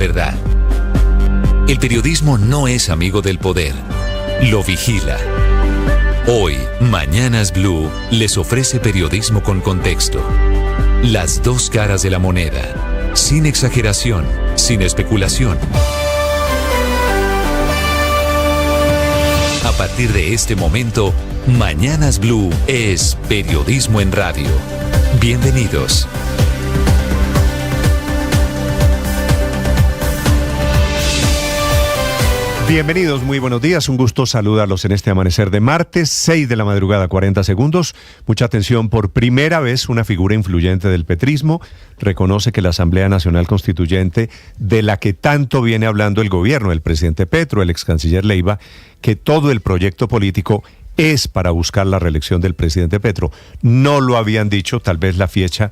verdad. El periodismo no es amigo del poder, lo vigila. Hoy, Mañanas Blue les ofrece periodismo con contexto. Las dos caras de la moneda, sin exageración, sin especulación. A partir de este momento, Mañanas Blue es periodismo en radio. Bienvenidos. Bienvenidos, muy buenos días, un gusto saludarlos en este amanecer de martes, 6 de la madrugada, 40 segundos. Mucha atención, por primera vez una figura influyente del petrismo reconoce que la Asamblea Nacional Constituyente, de la que tanto viene hablando el gobierno, el presidente Petro, el ex canciller Leiva, que todo el proyecto político es para buscar la reelección del presidente Petro. No lo habían dicho, tal vez la ficha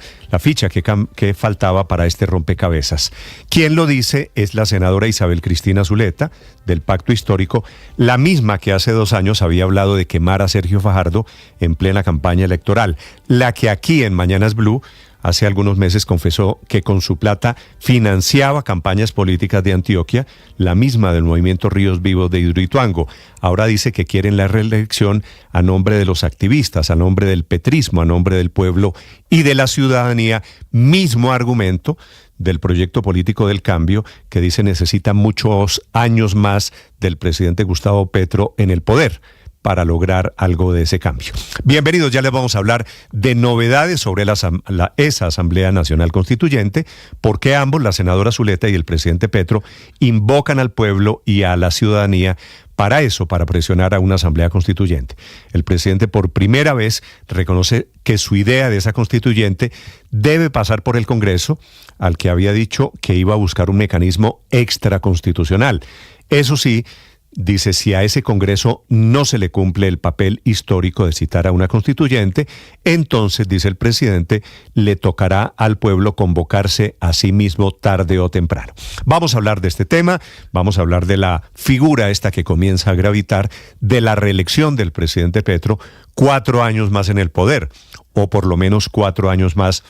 que faltaba para este rompecabezas. Quien lo dice es la senadora Isabel Cristina Zuleta, del Pacto Histórico, la misma que hace 2 años había hablado de quemar a Sergio Fajardo en plena campaña electoral, la que aquí en Mañanas Blue hace algunos meses confesó que con su plata financiaba campañas políticas de Antioquia, la misma del movimiento Ríos Vivos de Hidroituango. Ahora dice que quieren la reelección a nombre de los activistas, a nombre del petrismo, a nombre del pueblo y de la ciudadanía. Mismo argumento del proyecto político del cambio, que dice necesita muchos años más del presidente Gustavo Petro en el poder para lograr algo de ese cambio. Bienvenidos, ya les vamos a hablar de novedades sobre esa Asamblea Nacional Constituyente, porque ambos, la senadora Zuleta y el presidente Petro, invocan al pueblo y a la ciudadanía para eso, para presionar a una Asamblea Constituyente. El presidente por primera vez reconoce que su idea de esa constituyente debe pasar por el Congreso, al que había dicho que iba a buscar un mecanismo extraconstitucional. Eso sí, dice, si a ese Congreso no se le cumple el papel histórico de citar a una constituyente, entonces, dice el presidente, le tocará al pueblo convocarse a sí mismo tarde o temprano. Vamos a hablar de este tema, vamos a hablar de la figura esta que comienza a gravitar, de la reelección del presidente Petro, 4 años más en el poder, o por lo menos 4 años más,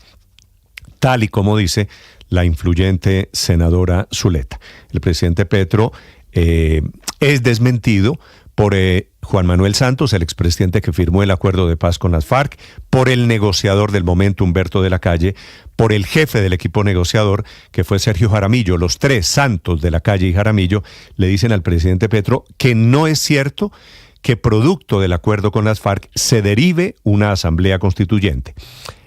tal y como dice la influyente senadora Zuleta. El presidente Petro es desmentido por Juan Manuel Santos, el expresidente que firmó el acuerdo de paz con las FARC, por el negociador del momento, Humberto de la Calle, por el jefe del equipo negociador, que fue Sergio Jaramillo. Los tres, Santos, de la Calle y Jaramillo, le dicen al presidente Petro que no es cierto que producto del acuerdo con las FARC se derive una asamblea constituyente.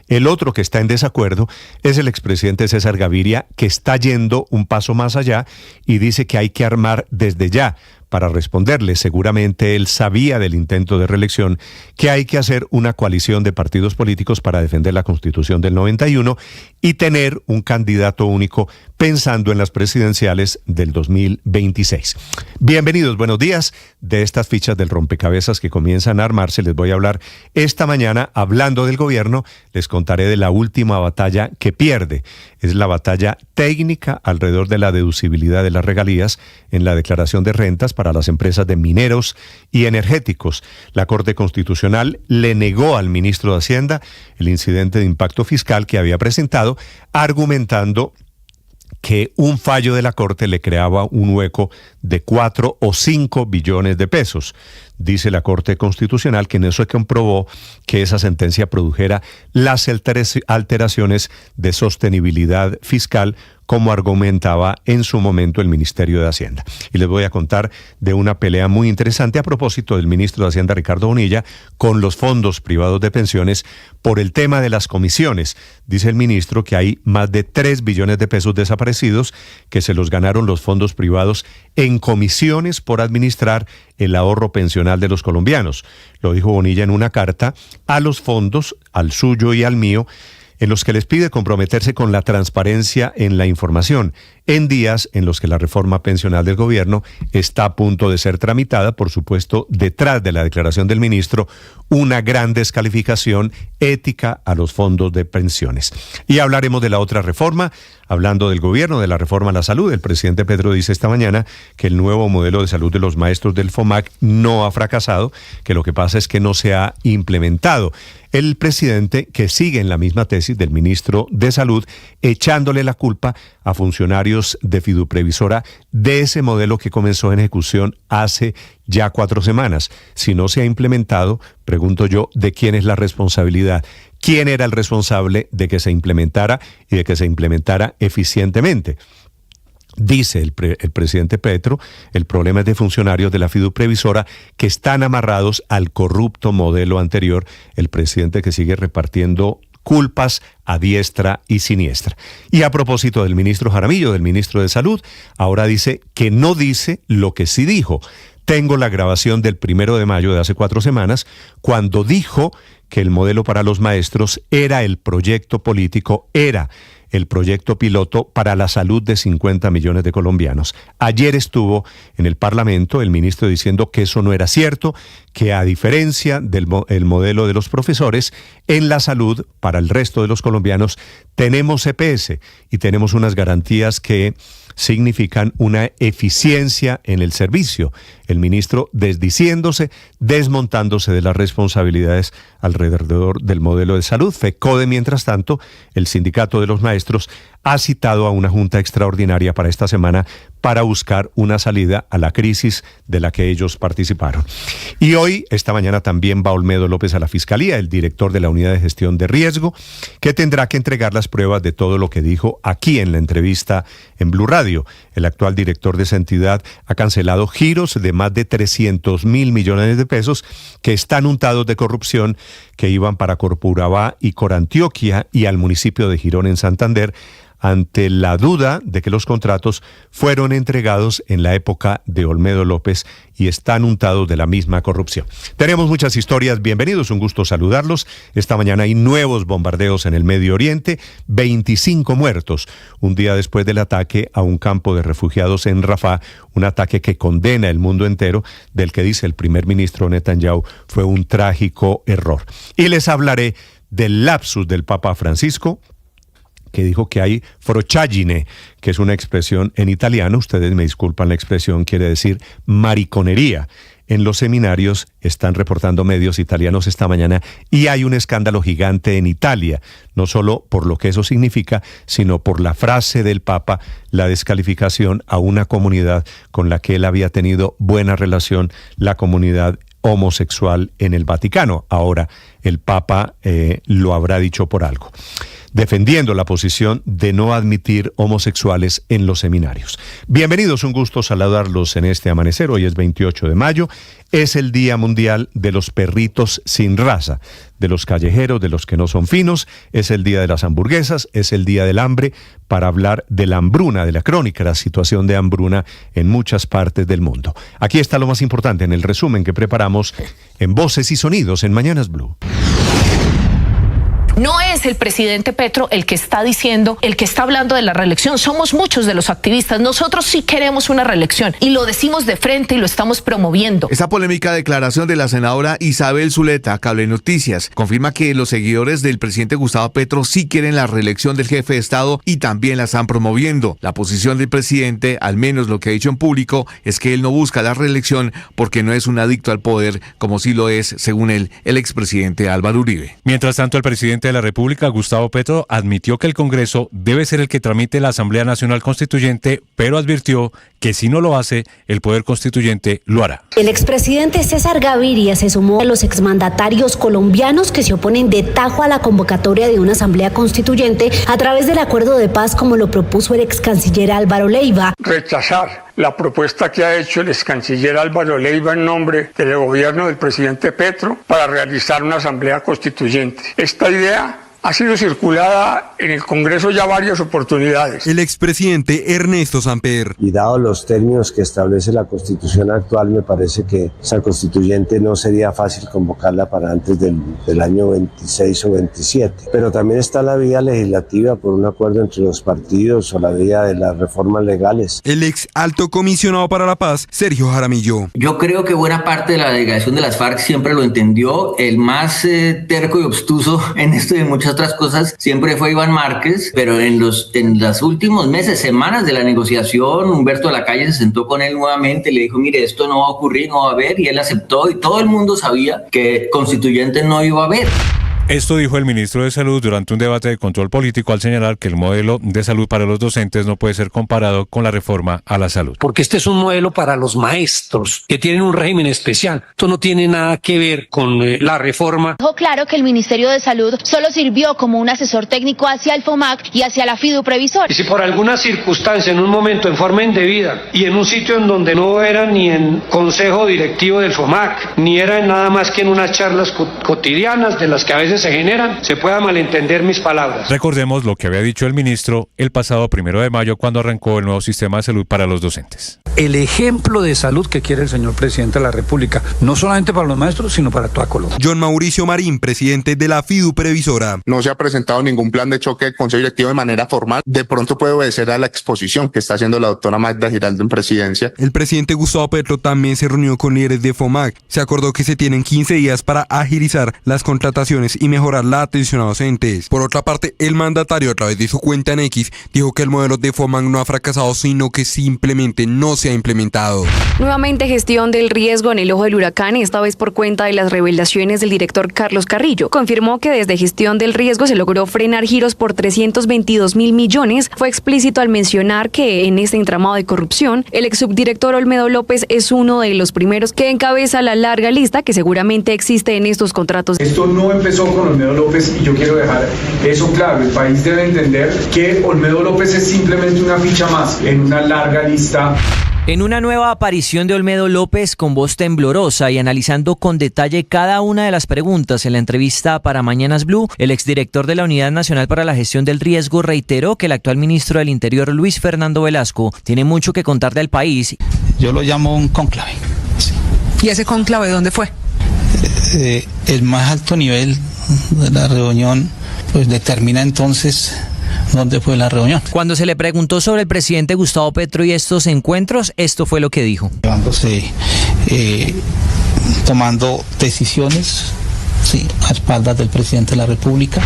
El otro que está en desacuerdo es el expresidente César Gaviria, que está yendo un paso más allá y dice que hay que armar desde ya para responderle. Seguramente él sabía del intento de reelección, que hay que hacer una coalición de partidos políticos para defender la Constitución del 91 y tener un candidato único pensando en las presidenciales del 2026. Bienvenidos, buenos días. De estas fichas del rompecabezas que comienzan a armarse, les voy a hablar esta mañana. Hablando del gobierno, les contaré de la última batalla que pierde. Es la batalla técnica alrededor de la deducibilidad de las regalías en la declaración de rentas para las empresas de mineros y energéticos. La Corte Constitucional le negó al ministro de Hacienda el incidente de impacto fiscal que había presentado, argumentando que un fallo de la Corte le creaba un hueco de 4 o 5 billones de pesos. Dice la Corte Constitucional que en eso se comprobó que esa sentencia produjera las alteraciones de sostenibilidad fiscal, como argumentaba en su momento el Ministerio de Hacienda. Y les voy a contar de una pelea muy interesante a propósito del ministro de Hacienda, Ricardo Bonilla, con los fondos privados de pensiones por el tema de las comisiones. Dice el ministro que hay más de 3 billones de pesos desaparecidos que se los ganaron los fondos privados en comisiones por administrar el ahorro pensional de los colombianos. Lo dijo Bonilla en una carta a los fondos, al suyo y al mío, en los que les pide comprometerse con la transparencia en la información, en días en los que la reforma pensional del gobierno está a punto de ser tramitada. Por supuesto, detrás de la declaración del ministro, una gran descalificación ética a los fondos de pensiones. Y hablaremos de la otra reforma, hablando del gobierno, de la reforma a la salud. El presidente Petro dice esta mañana que el nuevo modelo de salud de los maestros del FOMAC no ha fracasado, que lo que pasa es que no se ha implementado. El presidente, que sigue en la misma tesis del ministro de Salud, echándole la culpa a funcionarios de Fiduprevisora de ese modelo que comenzó en ejecución hace ya 4 semanas. Si no se ha implementado, pregunto yo, ¿de quién es la responsabilidad? ¿Quién era el responsable de que se implementara y de que se implementara eficientemente? Dice el presidente Petro, el problema es de funcionarios de la Fiduprevisora que están amarrados al corrupto modelo anterior, el presidente que sigue repartiendo culpas a diestra y siniestra. Y a propósito del ministro Jaramillo, del ministro de Salud, ahora dice que no dice lo que sí dijo. Tengo la grabación del 1 de mayo de hace 4 semanas, cuando dijo que el modelo para los maestros era el proyecto político, era el proyecto piloto para la salud de 50 millones de colombianos. Ayer estuvo en el Parlamento el ministro diciendo que eso no era cierto, que a diferencia del modelo de los profesores, en la salud, para el resto de los colombianos, tenemos EPS y tenemos unas garantías que significan una eficiencia en el servicio. El ministro desdiciéndose, desmontándose de las responsabilidades alrededor del modelo de salud. FECODE, mientras tanto, el sindicato de los maestros, ha citado a una junta extraordinaria para esta semana para buscar una salida a la crisis de la que ellos participaron. Y hoy, esta mañana, también va Olmedo López a la Fiscalía, el director de la Unidad de Gestión de Riesgo, que tendrá que entregar las pruebas de todo lo que dijo aquí en la entrevista en Blue Radio. El actual director de esa entidad ha cancelado giros de más de 300.000 millones de pesos que están untados de corrupción, que iban para Corpurabá y Corantioquia y al municipio de Girón en Santander, ante la duda de que los contratos fueron entregados en la época de Olmedo López y están untados de la misma corrupción. Tenemos muchas historias, bienvenidos, un gusto saludarlos. Esta mañana hay nuevos bombardeos en el Medio Oriente, 25 muertos, un día después del ataque a un campo de refugiados en Rafah, un ataque que condena el mundo entero, del que dice el primer ministro Netanyahu fue un trágico error. Y les hablaré del lapsus del Papa Francisco, que dijo que hay frochagine, que es una expresión en italiano, ustedes me disculpan la expresión, quiere decir mariconería. En los seminarios, están reportando medios italianos esta mañana, y hay un escándalo gigante en Italia, no solo por lo que eso significa, sino por la frase del Papa, la descalificación a una comunidad con la que él había tenido buena relación, la comunidad homosexual en el Vaticano. Ahora, el Papa lo habrá dicho por algo, defendiendo la posición de no admitir homosexuales en los seminarios. Bienvenidos, un gusto saludarlos en este amanecer. Hoy es 28 de mayo, es el Día Mundial de los Perritos Sin Raza, de los callejeros, de los que no son finos, es el Día de las Hamburguesas, es el Día del Hambre, para hablar de la hambruna, de la crónica, la situación de hambruna en muchas partes del mundo. Aquí está lo más importante en el resumen que preparamos en Voces y Sonidos en Mañanas Blue. No es el presidente Petro el que está diciendo, el que está hablando de la reelección. Somos muchos de los activistas. Nosotros sí queremos una reelección y lo decimos de frente y lo estamos promoviendo. Esa polémica declaración de la senadora Isabel Zuleta, Cable Noticias, confirma que los seguidores del presidente Gustavo Petro sí quieren la reelección del jefe de Estado y también la están promoviendo. La posición del presidente, al menos lo que ha dicho en público, es que él no busca la reelección porque no es un adicto al poder, como sí lo es, según él, el expresidente Álvaro Uribe. Mientras tanto, el presidente de la República, Gustavo Petro, admitió que el Congreso debe ser el que tramite la Asamblea Nacional Constituyente, pero advirtió que si no lo hace, el Poder Constituyente lo hará. El expresidente César Gaviria se sumó a los exmandatarios colombianos que se oponen de tajo a la convocatoria de una Asamblea Constituyente a través del acuerdo de paz, como lo propuso el excanciller Álvaro Leiva. Rechazar la propuesta que ha hecho el excanciller Álvaro Leiva en nombre del gobierno del presidente Petro para realizar una Asamblea Constituyente. Esta idea ha sido circulada en el Congreso ya varias oportunidades. El expresidente Ernesto Samper. Y dado los términos que establece la Constitución actual, me parece que esa constituyente no sería fácil convocarla para antes del año 26 o 27. Pero también está la vía legislativa por un acuerdo entre los partidos o la vía de las reformas legales. El ex alto comisionado para la paz, Sergio Jaramillo. Yo creo que buena parte de la delegación de las FARC siempre lo entendió. El más terco y obstuso en esto de muchas otras cosas siempre fue Iván Márquez, pero en los últimos meses, semanas de la negociación, Humberto de la Calle se sentó con él nuevamente, le dijo, mire, esto no va a ocurrir, no va a haber, y él aceptó, y todo el mundo sabía que constituyente no iba a haber. Esto dijo el ministro de Salud durante un debate de control político al señalar que el modelo de salud para los docentes no puede ser comparado con la reforma a la salud. Porque este es un modelo para los maestros que tienen un régimen especial. Esto no tiene nada que ver con la reforma. Dejó claro que el Ministerio de Salud solo sirvió como un asesor técnico hacia el FOMAC y hacia la FIDU Previsor. Y si por alguna circunstancia, en un momento, en forma indebida, y en un sitio en donde no era ni en consejo directivo del FOMAC, ni era en nada más que en unas charlas cotidianas de las que a veces se generan, se pueda malentender mis palabras. Recordemos lo que había dicho el ministro el pasado 1 de mayo cuando arrancó el nuevo sistema de salud para los docentes. El ejemplo de salud que quiere el señor presidente de la República, no solamente para los maestros, sino para toda Colombia. John Mauricio Marín, presidente de la FIDU Previsora. No se ha presentado ningún plan de choque del Consejo Directivo de manera formal. De pronto puede obedecer a la exposición que está haciendo la doctora Magda Giraldo en presidencia. El presidente Gustavo Petro también se reunió con líderes de FOMAC. Se acordó que se tienen 15 días para agilizar las contrataciones y mejorar la atención a docentes. Por otra parte, el mandatario a través de su cuenta en X dijo que el modelo de FOMAC no ha fracasado, sino que simplemente no se ha implementado. Nuevamente gestión del riesgo en el ojo del huracán, esta vez por cuenta de las revelaciones del director Carlos Carrillo. Confirmó que desde gestión del riesgo se logró frenar giros por 322.000 millones. Fue explícito al mencionar que en este entramado de corrupción, el ex subdirector Olmedo López es uno de los primeros que encabeza la larga lista que seguramente existe en estos contratos. Esto no empezó con Olmedo López y yo quiero dejar eso claro. El país debe entender que Olmedo López es simplemente una ficha más en una larga lista. En una nueva aparición de Olmedo López con voz temblorosa y analizando con detalle cada una de las preguntas en la entrevista para Mañanas Blue, el exdirector de la Unidad Nacional para la Gestión del Riesgo reiteró que el actual ministro del Interior, Luis Fernando Velasco, tiene mucho que contarle al país. Yo lo llamo un cónclave. Sí. ¿Y ese cónclave dónde fue? El más alto nivel de la reunión pues determina entonces dónde fue la reunión. Cuando se le preguntó sobre el presidente Gustavo Petro y estos encuentros, esto fue lo que dijo. Tomando decisiones, sí, a espaldas del presidente de la República.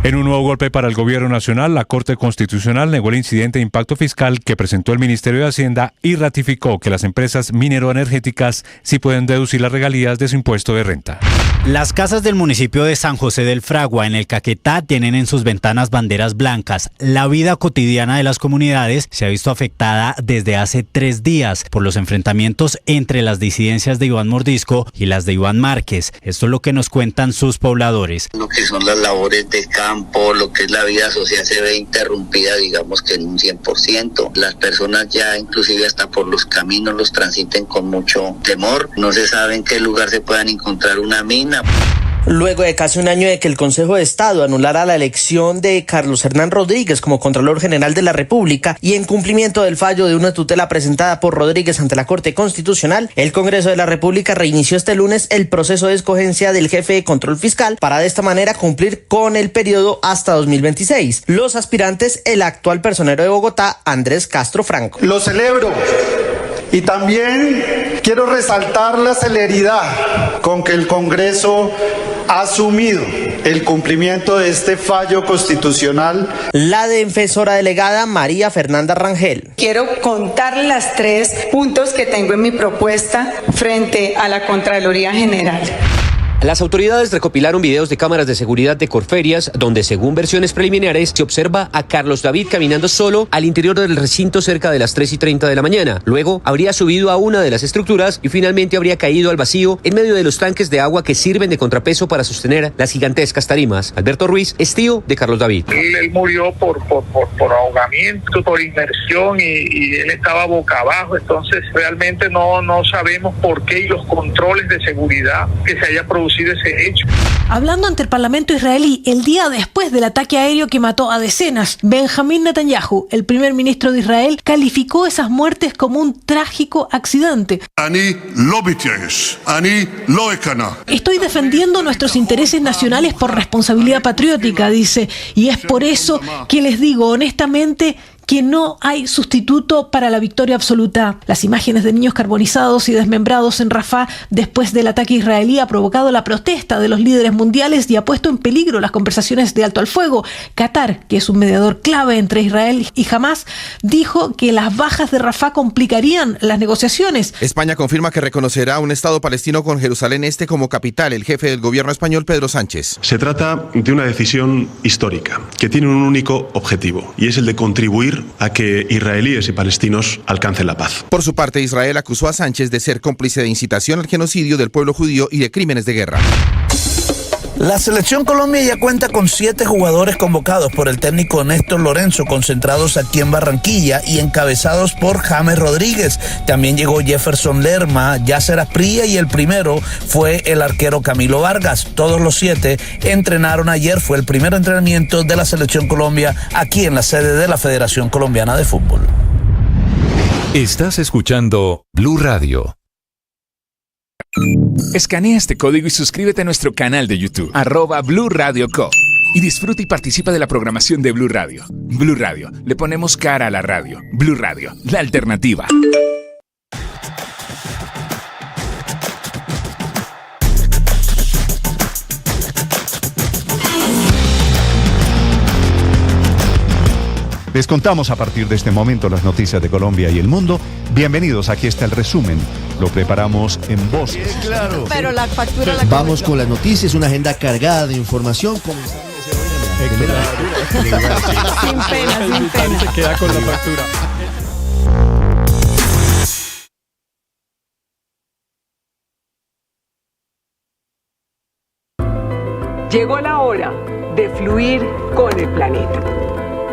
En un nuevo golpe para el gobierno nacional, la Corte Constitucional negó el incidente de impacto fiscal que presentó el Ministerio de Hacienda y ratificó que las empresas mineroenergéticas sí pueden deducir las regalías de su impuesto de renta. Las casas del municipio de San José del Fragua, en el Caquetá, tienen en sus ventanas banderas blancas. La vida cotidiana de las comunidades se ha visto afectada desde hace 3 días por los enfrentamientos entre las disidencias de Iván Mordisco y las de Iván Márquez. Esto es lo que nos cuentan sus pobladores. Lo que son las labores de campo, lo que es la vida social se ve interrumpida, digamos que en un 100%. Las personas ya inclusive hasta por los caminos los transiten con mucho temor. No se sabe en qué lugar se puedan encontrar una mina. Luego de casi un año de que el Consejo de Estado anulara la elección de Carlos Hernán Rodríguez como Contralor General de la República y en cumplimiento del fallo de una tutela presentada por Rodríguez ante la Corte Constitucional, el Congreso de la República reinició este lunes el proceso de escogencia del jefe de control fiscal para de esta manera cumplir con el periodo hasta 2026. Los aspirantes, el actual personero de Bogotá, Andrés Castro Franco. Lo celebro. Y también quiero resaltar la celeridad con que el Congreso ha asumido el cumplimiento de este fallo constitucional. La defensora delegada María Fernanda Rangel. Quiero contarle los 3 puntos que tengo en mi propuesta frente a la Contraloría General. Las autoridades recopilaron videos de cámaras de seguridad de Corferias, donde según versiones preliminares se observa a Carlos David caminando solo al interior del recinto cerca de las 3:30 de la mañana. Luego habría subido a una de las estructuras y finalmente habría caído al vacío en medio de los tanques de agua que sirven de contrapeso para sostener las gigantescas tarimas. Alberto Ruiz es tío de Carlos David. Él murió por ahogamiento, por inmersión y él estaba boca abajo, entonces realmente no sabemos por qué y los controles de seguridad que se haya producido ese hecho. Hablando ante el Parlamento israelí el día después del ataque aéreo que mató a decenas, Benjamín Netanyahu, el primer ministro de Israel, calificó esas muertes como un trágico accidente. Estoy defendiendo nuestros intereses nacionales por responsabilidad patriótica, dice, y es por eso que les digo honestamente que no hay sustituto para la victoria absoluta. Las imágenes de niños carbonizados y desmembrados en Rafah después del ataque israelí ha provocado la protesta de los líderes mundiales y ha puesto en peligro las conversaciones de alto al fuego. Qatar, que es un mediador clave entre Israel y Hamás, dijo que las bajas de Rafah complicarían las negociaciones. España confirma que reconocerá un Estado palestino con Jerusalén Este como capital. El jefe del gobierno español, Pedro Sánchez. Se trata de una decisión histórica que tiene un único objetivo y es el de contribuir a que israelíes y palestinos alcancen la paz. Por su parte, Israel acusó a Sánchez de ser cómplice de incitación al genocidio del pueblo judío y de crímenes de guerra. La selección Colombia ya cuenta con 7 jugadores convocados por el técnico Néstor Lorenzo, concentrados aquí en Barranquilla y encabezados por James Rodríguez. También llegó Jefferson Lerma, Yasser Asprilla y el primero fue el arquero Camilo Vargas. Todos los 7 entrenaron ayer, fue el primer entrenamiento de la selección Colombia aquí en la sede de la Federación Colombiana de Fútbol. Estás escuchando Blue Radio. Escanea este código y suscríbete a nuestro canal de YouTube, @Blue Radio Co. Y disfruta y participa de la programación de Blue Radio. Blue Radio, le ponemos cara a la radio. Blue Radio, la alternativa. Les contamos a partir de este momento las noticias de Colombia y el mundo. Bienvenidos, aquí está el resumen. Lo preparamos en voces. Sí, claro. Pero la factura la Vamos con las noticias, una agenda cargada de información. Sin pena, sin pena. Se queda con la factura. Llegó la hora de fluir con el planeta.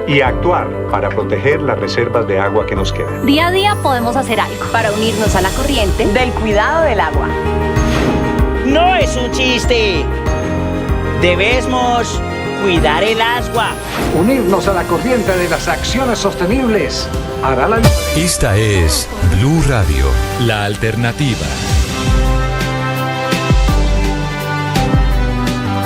Y actuar para proteger las reservas de agua que nos quedan. Día a día podemos hacer algo para unirnos a la corriente del cuidado del agua. No es un chiste. Debemos cuidar el agua. Unirnos a la corriente de las acciones sostenibles hará la... Esta es Blue Radio, la alternativa.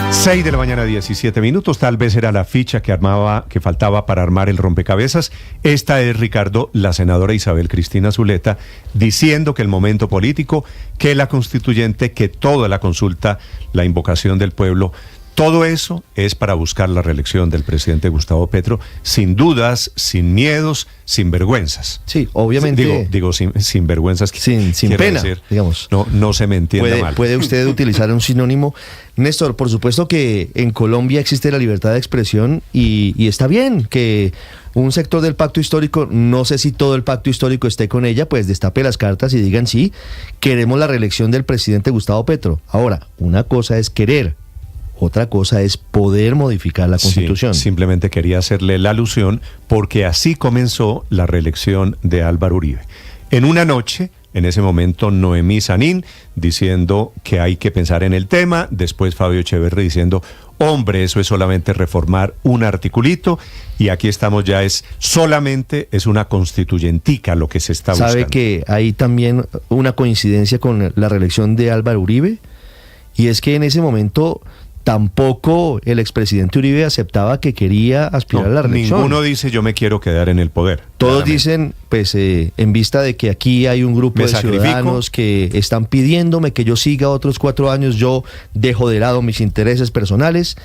6 de la mañana, 17 minutos. Tal vez era la ficha que faltaba para armar el rompecabezas. Esta es, Ricardo, la senadora Isabel Cristina Zuleta, diciendo que el momento político, que la constituyente, que toda la consulta, la invocación del pueblo, todo eso es para buscar la reelección del presidente Gustavo Petro, sin dudas, sin miedos, sin vergüenzas. Sí, obviamente. Digo sin vergüenzas. Sin pena, decir, digamos. No se me entienda mal. ¿Puede usted utilizar un sinónimo? Néstor, por supuesto que en Colombia existe la libertad de expresión y está bien que un sector del pacto histórico, no sé si todo el pacto histórico esté con ella, pues destape las cartas y digan sí, queremos la reelección del presidente Gustavo Petro. Ahora, una cosa es querer, otra cosa es poder modificar la Constitución. Sí, simplemente quería hacerle la alusión porque así comenzó la reelección de Álvaro Uribe. En una noche, en ese momento Noemí Sanín diciendo que hay que pensar en el tema, después Fabio Echeverri diciendo, hombre, eso es solamente reformar un articulito, y aquí estamos ya solamente una constituyentica lo que se está buscando. ¿Sabe que hay también una coincidencia con la reelección de Álvaro Uribe? Y es que en ese momento tampoco el expresidente Uribe aceptaba que quería aspirar a la reelección. Ninguno dice yo me quiero quedar en el poder. Todos dicen, pues en vista de que aquí hay un grupo de ciudadanos que están pidiéndome que yo siga otros 4 años, yo dejo de lado mis intereses personales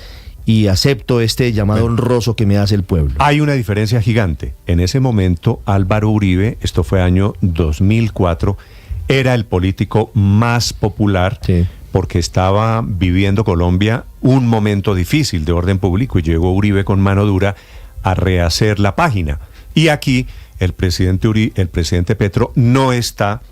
y acepto este llamado honroso que me hace el pueblo. Hay una diferencia gigante. En ese momento Álvaro Uribe, esto fue año 2004, era el político más popular. Sí. Porque estaba viviendo Colombia un momento difícil de orden público y llegó Uribe con mano dura a rehacer la página. Y aquí el presidente Petro no está,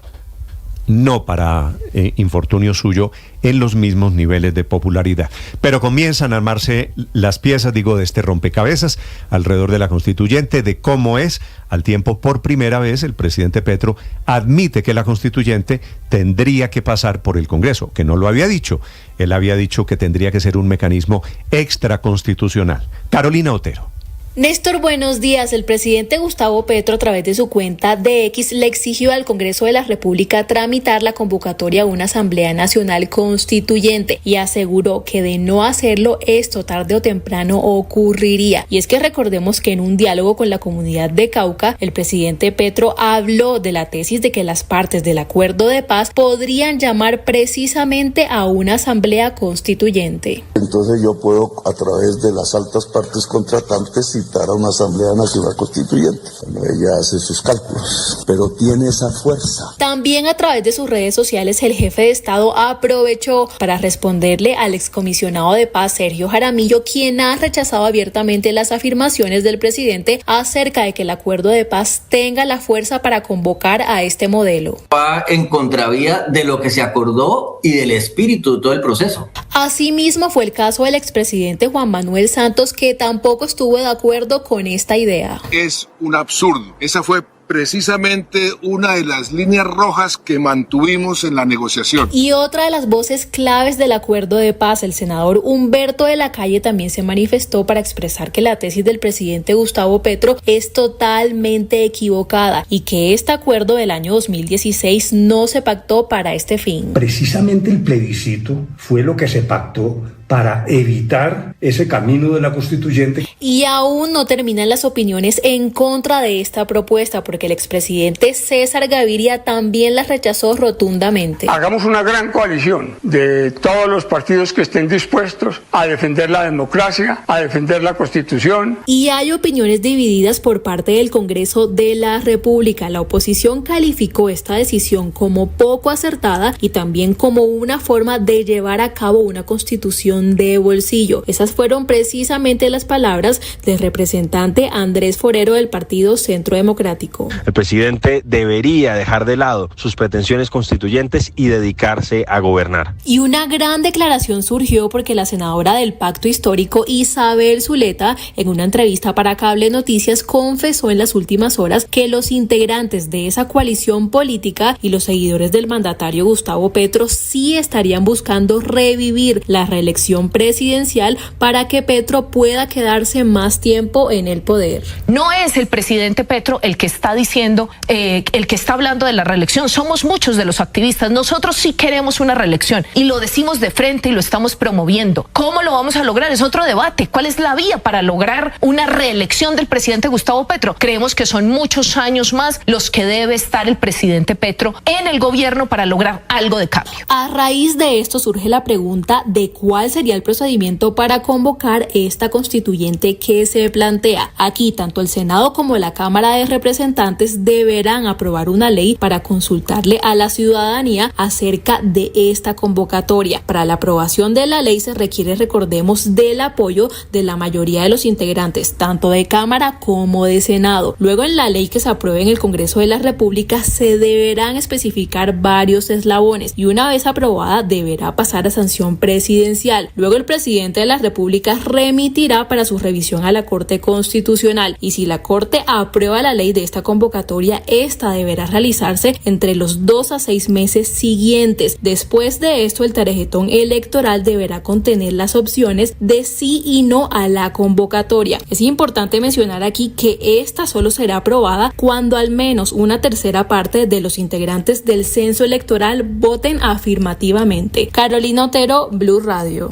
no para infortunio suyo, en los mismos niveles de popularidad. Pero comienzan a armarse las piezas, de este rompecabezas alrededor de la constituyente, de cómo es, al tiempo por primera vez el presidente Petro admite que la constituyente tendría que pasar por el Congreso, que no lo había dicho. Él había dicho que tendría que ser un mecanismo extraconstitucional. Carolina Otero. Néstor, buenos días. El presidente Gustavo Petro, a través de su cuenta de X, le exigió al Congreso de la República tramitar la convocatoria a una Asamblea Nacional Constituyente y aseguró que de no hacerlo, esto tarde o temprano ocurriría. Y es que recordemos que en un diálogo con la comunidad de Cauca, el presidente Petro habló de la tesis de que las partes del acuerdo de paz podrían llamar precisamente a una Asamblea Constituyente. Entonces yo puedo, a través de las altas partes contratantes, citar a una Asamblea Nacional Constituyente. Bueno, ella hace sus cálculos, pero tiene esa fuerza. También a través de sus redes sociales, el jefe de Estado aprovechó para responderle al excomisionado de paz, Sergio Jaramillo, quien ha rechazado abiertamente las afirmaciones del presidente acerca de que el acuerdo de paz tenga la fuerza para convocar a este modelo. Va en contravía de lo que se acordó y del espíritu de todo el proceso. Asimismo fue el caso del expresidente Juan Manuel Santos, que tampoco estuvo de acuerdo con esta idea. Es un absurdo. Esa fue precisamente una de las líneas rojas que mantuvimos en la negociación. Y otra de las voces claves del acuerdo de paz, el senador Humberto de la Calle, también se manifestó para expresar que la tesis del presidente Gustavo Petro es totalmente equivocada y que este acuerdo del año 2016 no se pactó para este fin. Precisamente el plebiscito fue lo que se pactó para evitar ese camino de la constituyente. Y aún no terminan las opiniones en contra de esta propuesta, porque el expresidente César Gaviria también las rechazó rotundamente. Hagamos una gran coalición de todos los partidos que estén dispuestos a defender la democracia, a defender la Constitución. Y hay opiniones divididas por parte del Congreso de la República. La oposición calificó esta decisión como poco acertada y también como una forma de llevar a cabo una constitución de bolsillo. Esas fueron precisamente las palabras del representante Andrés Forero del Partido Centro Democrático. El presidente debería dejar de lado sus pretensiones constituyentes y dedicarse a gobernar. Y una gran declaración surgió porque la senadora del Pacto Histórico, Isabel Zuleta, en una entrevista para Cable Noticias, confesó en las últimas horas que los integrantes de esa coalición política y los seguidores del mandatario Gustavo Petro sí estarían buscando revivir la reelección presidencial para que Petro pueda quedarse más tiempo en el poder. No es el presidente Petro el que está diciendo, el que está hablando de la reelección. Somos muchos de los activistas. Nosotros sí queremos una reelección y lo decimos de frente y lo estamos promoviendo. ¿Cómo lo vamos a lograr? Es otro debate. ¿Cuál es la vía para lograr una reelección del presidente Gustavo Petro? Creemos que son muchos años más los que debe estar el presidente Petro en el gobierno para lograr algo de cambio. A raíz de esto surge la pregunta de cuál sería el procedimiento para convocar esta constituyente que se plantea. Aquí tanto el Senado como la Cámara de Representantes deberán aprobar una ley para consultarle a la ciudadanía acerca de esta convocatoria. Para la aprobación de la ley se requiere, recordemos, del apoyo de la mayoría de los integrantes, tanto de Cámara como de Senado. Luego, en la ley que se apruebe en el Congreso de la República se deberán especificar varios eslabones y una vez aprobada deberá pasar a sanción presidencial. Luego el presidente de la República remitirá para su revisión a la Corte Constitucional y si la Corte aprueba la ley de esta convocatoria, esta deberá realizarse entre los 2 a 6 meses siguientes. Después de esto, el tarjetón electoral deberá contener las opciones de sí y no a la convocatoria. Es importante mencionar aquí que esta solo será aprobada cuando al menos una tercera parte de los integrantes del censo electoral voten afirmativamente. Carolina Otero, Blue Radio.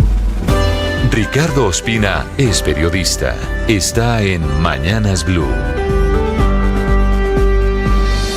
Ricardo Ospina es periodista. Está en Mañanas Blue.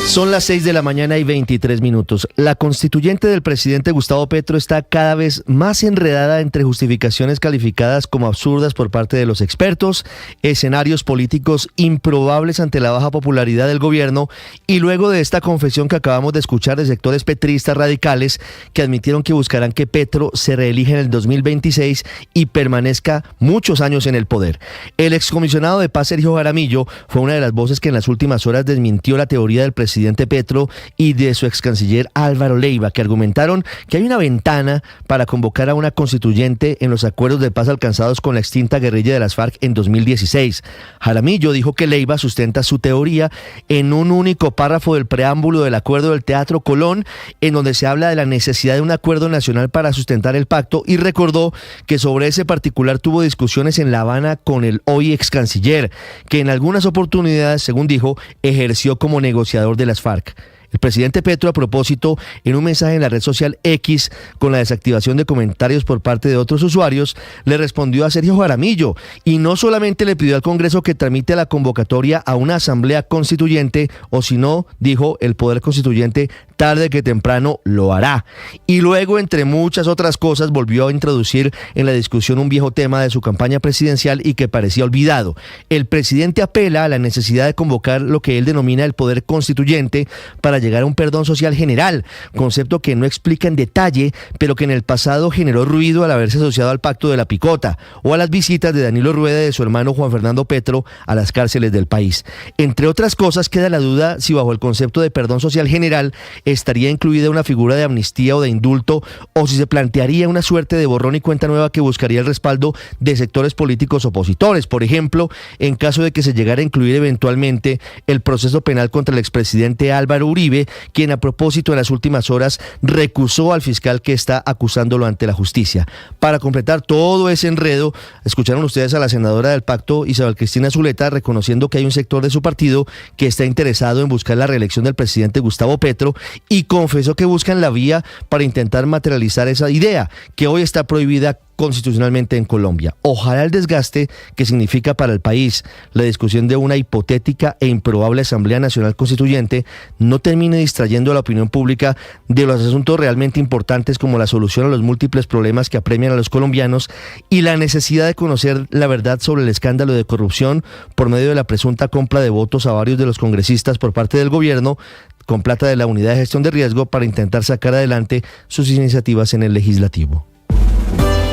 Son las 6 de la mañana y 23 minutos. La constituyente del presidente Gustavo Petro está cada vez más enredada entre justificaciones calificadas como absurdas por parte de los expertos, escenarios políticos improbables ante la baja popularidad del gobierno y luego de esta confesión que acabamos de escuchar de sectores petristas radicales que admitieron que buscarán que Petro se reelija en el 2026 y permanezca muchos años en el poder. El excomisionado de paz Sergio Jaramillo fue una de las voces que en las últimas horas desmintió la teoría del presidente presidente Petro y de su ex canciller Álvaro Leiva, que argumentaron que hay una ventana para convocar a una constituyente en los acuerdos de paz alcanzados con la extinta guerrilla de las FARC en 2016. Jaramillo dijo que Leiva sustenta su teoría en un único párrafo del preámbulo del acuerdo del Teatro Colón, en donde se habla de la necesidad de un acuerdo nacional para sustentar el pacto, y recordó que sobre ese particular tuvo discusiones en La Habana con el hoy ex canciller, que en algunas oportunidades, según dijo, ejerció como negociador de las FARC. El presidente Petro, a propósito, en un mensaje en la red social X, con la desactivación de comentarios por parte de otros usuarios, le respondió a Sergio Jaramillo y no solamente le pidió al Congreso que tramite la convocatoria a una asamblea constituyente, o si no, dijo, el poder constituyente tarde que temprano lo hará. Y luego, entre muchas otras cosas, volvió a introducir en la discusión un viejo tema de su campaña presidencial y que parecía olvidado. El presidente apela a la necesidad de convocar lo que él denomina el poder constituyente para llegar a un perdón social general, concepto que no explica en detalle, pero que en el pasado generó ruido al haberse asociado al pacto de la picota o a las visitas de Danilo Rueda y de su hermano Juan Fernando Petro a las cárceles del país. Entre otras cosas, queda la duda si bajo el concepto de perdón social general estaría incluida una figura de amnistía o de indulto, o si se plantearía una suerte de borrón y cuenta nueva que buscaría el respaldo de sectores políticos opositores, por ejemplo, en caso de que se llegara a incluir eventualmente el proceso penal contra el expresidente Álvaro Uribe, quien a propósito en las últimas horas recusó al fiscal que está acusándolo ante la justicia. Para completar todo ese enredo, escucharon ustedes a la senadora del pacto, Isabel Cristina Zuleta, reconociendo que hay un sector de su partido que está interesado en buscar la reelección del presidente Gustavo Petro, y confesó que buscan la vía para intentar materializar esa idea, que hoy está prohibida constitucionalmente en Colombia. Ojalá el desgaste que significa para el país la discusión de una hipotética e improbable Asamblea Nacional Constituyente no termine distrayendo a la opinión pública de los asuntos realmente importantes, como la solución a los múltiples problemas que apremian a los colombianos y la necesidad de conocer la verdad sobre el escándalo de corrupción por medio de la presunta compra de votos a varios de los congresistas por parte del gobierno con plata de la Unidad de Gestión de Riesgo para intentar sacar adelante sus iniciativas en el legislativo.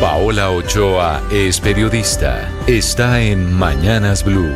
Paola Ochoa es periodista. Está en Mañanas Blue.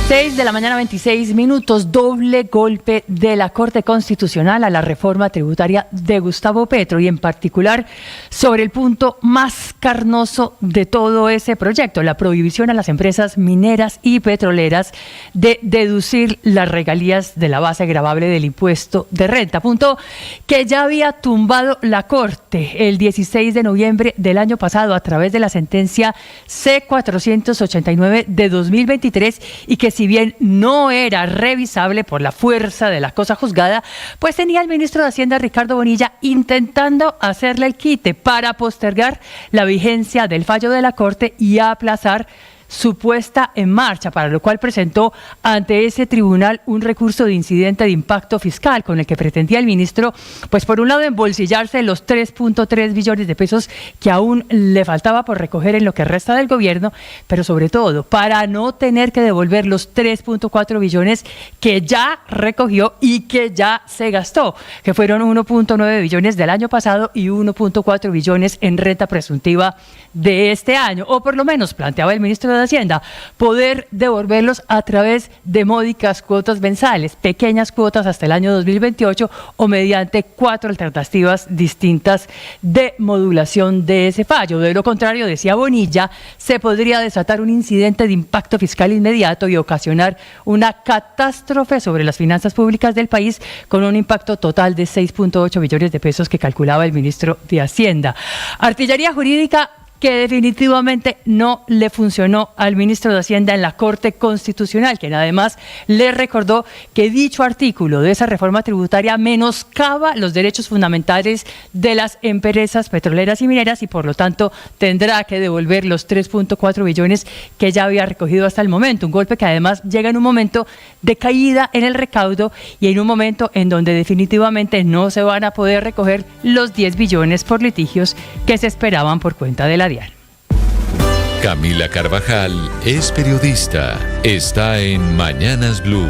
6 de la mañana, 26 minutos, doble golpe de la Corte Constitucional a la reforma tributaria de Gustavo Petro, y en particular sobre el punto más carnoso de todo ese proyecto, la prohibición a las empresas mineras y petroleras de deducir las regalías de la base gravable del impuesto de renta, punto que ya había tumbado la Corte el 16 de noviembre del año pasado a través de la sentencia C-489 de 2023, y que si bien no era revisable por la fuerza de la cosa juzgada, pues tenía el ministro de Hacienda, Ricardo Bonilla, intentando hacerle el quite para postergar la vigencia del fallo de la Corte y aplazar su puesta en marcha, para lo cual presentó ante ese tribunal un recurso de incidente de impacto fiscal con el que pretendía el ministro, pues por un lado embolsillarse los 3.3 billones de pesos que aún le faltaba por recoger en lo que resta del gobierno, pero sobre todo para no tener que devolver los 3.4 billones que ya recogió y que ya se gastó, que fueron 1.9 billones del año pasado y 1.4 billones en renta presuntiva de este año, o por lo menos planteaba el ministro de Hacienda, poder devolverlos a través de módicas cuotas mensales, pequeñas cuotas hasta el año 2028, o mediante 4 alternativas distintas de modulación de ese fallo. De lo contrario, decía Bonilla, se podría desatar un incidente de impacto fiscal inmediato y ocasionar una catástrofe sobre las finanzas públicas del país, con un impacto total de 6.8 billones de pesos que calculaba el ministro de Hacienda. Artillería jurídica que definitivamente no le funcionó al ministro de Hacienda en la Corte Constitucional, quien además le recordó que dicho artículo de esa reforma tributaria menoscaba los derechos fundamentales de las empresas petroleras y mineras, y por lo tanto tendrá que devolver los 3.4 billones que ya había recogido hasta el momento. Un golpe que además llega en un momento de caída en el recaudo y en un momento en donde definitivamente no se van a poder recoger los 10 billones por litigios que se esperaban por cuenta de la DIAN. Camila Carvajal es periodista. Está en Mañanas Blue.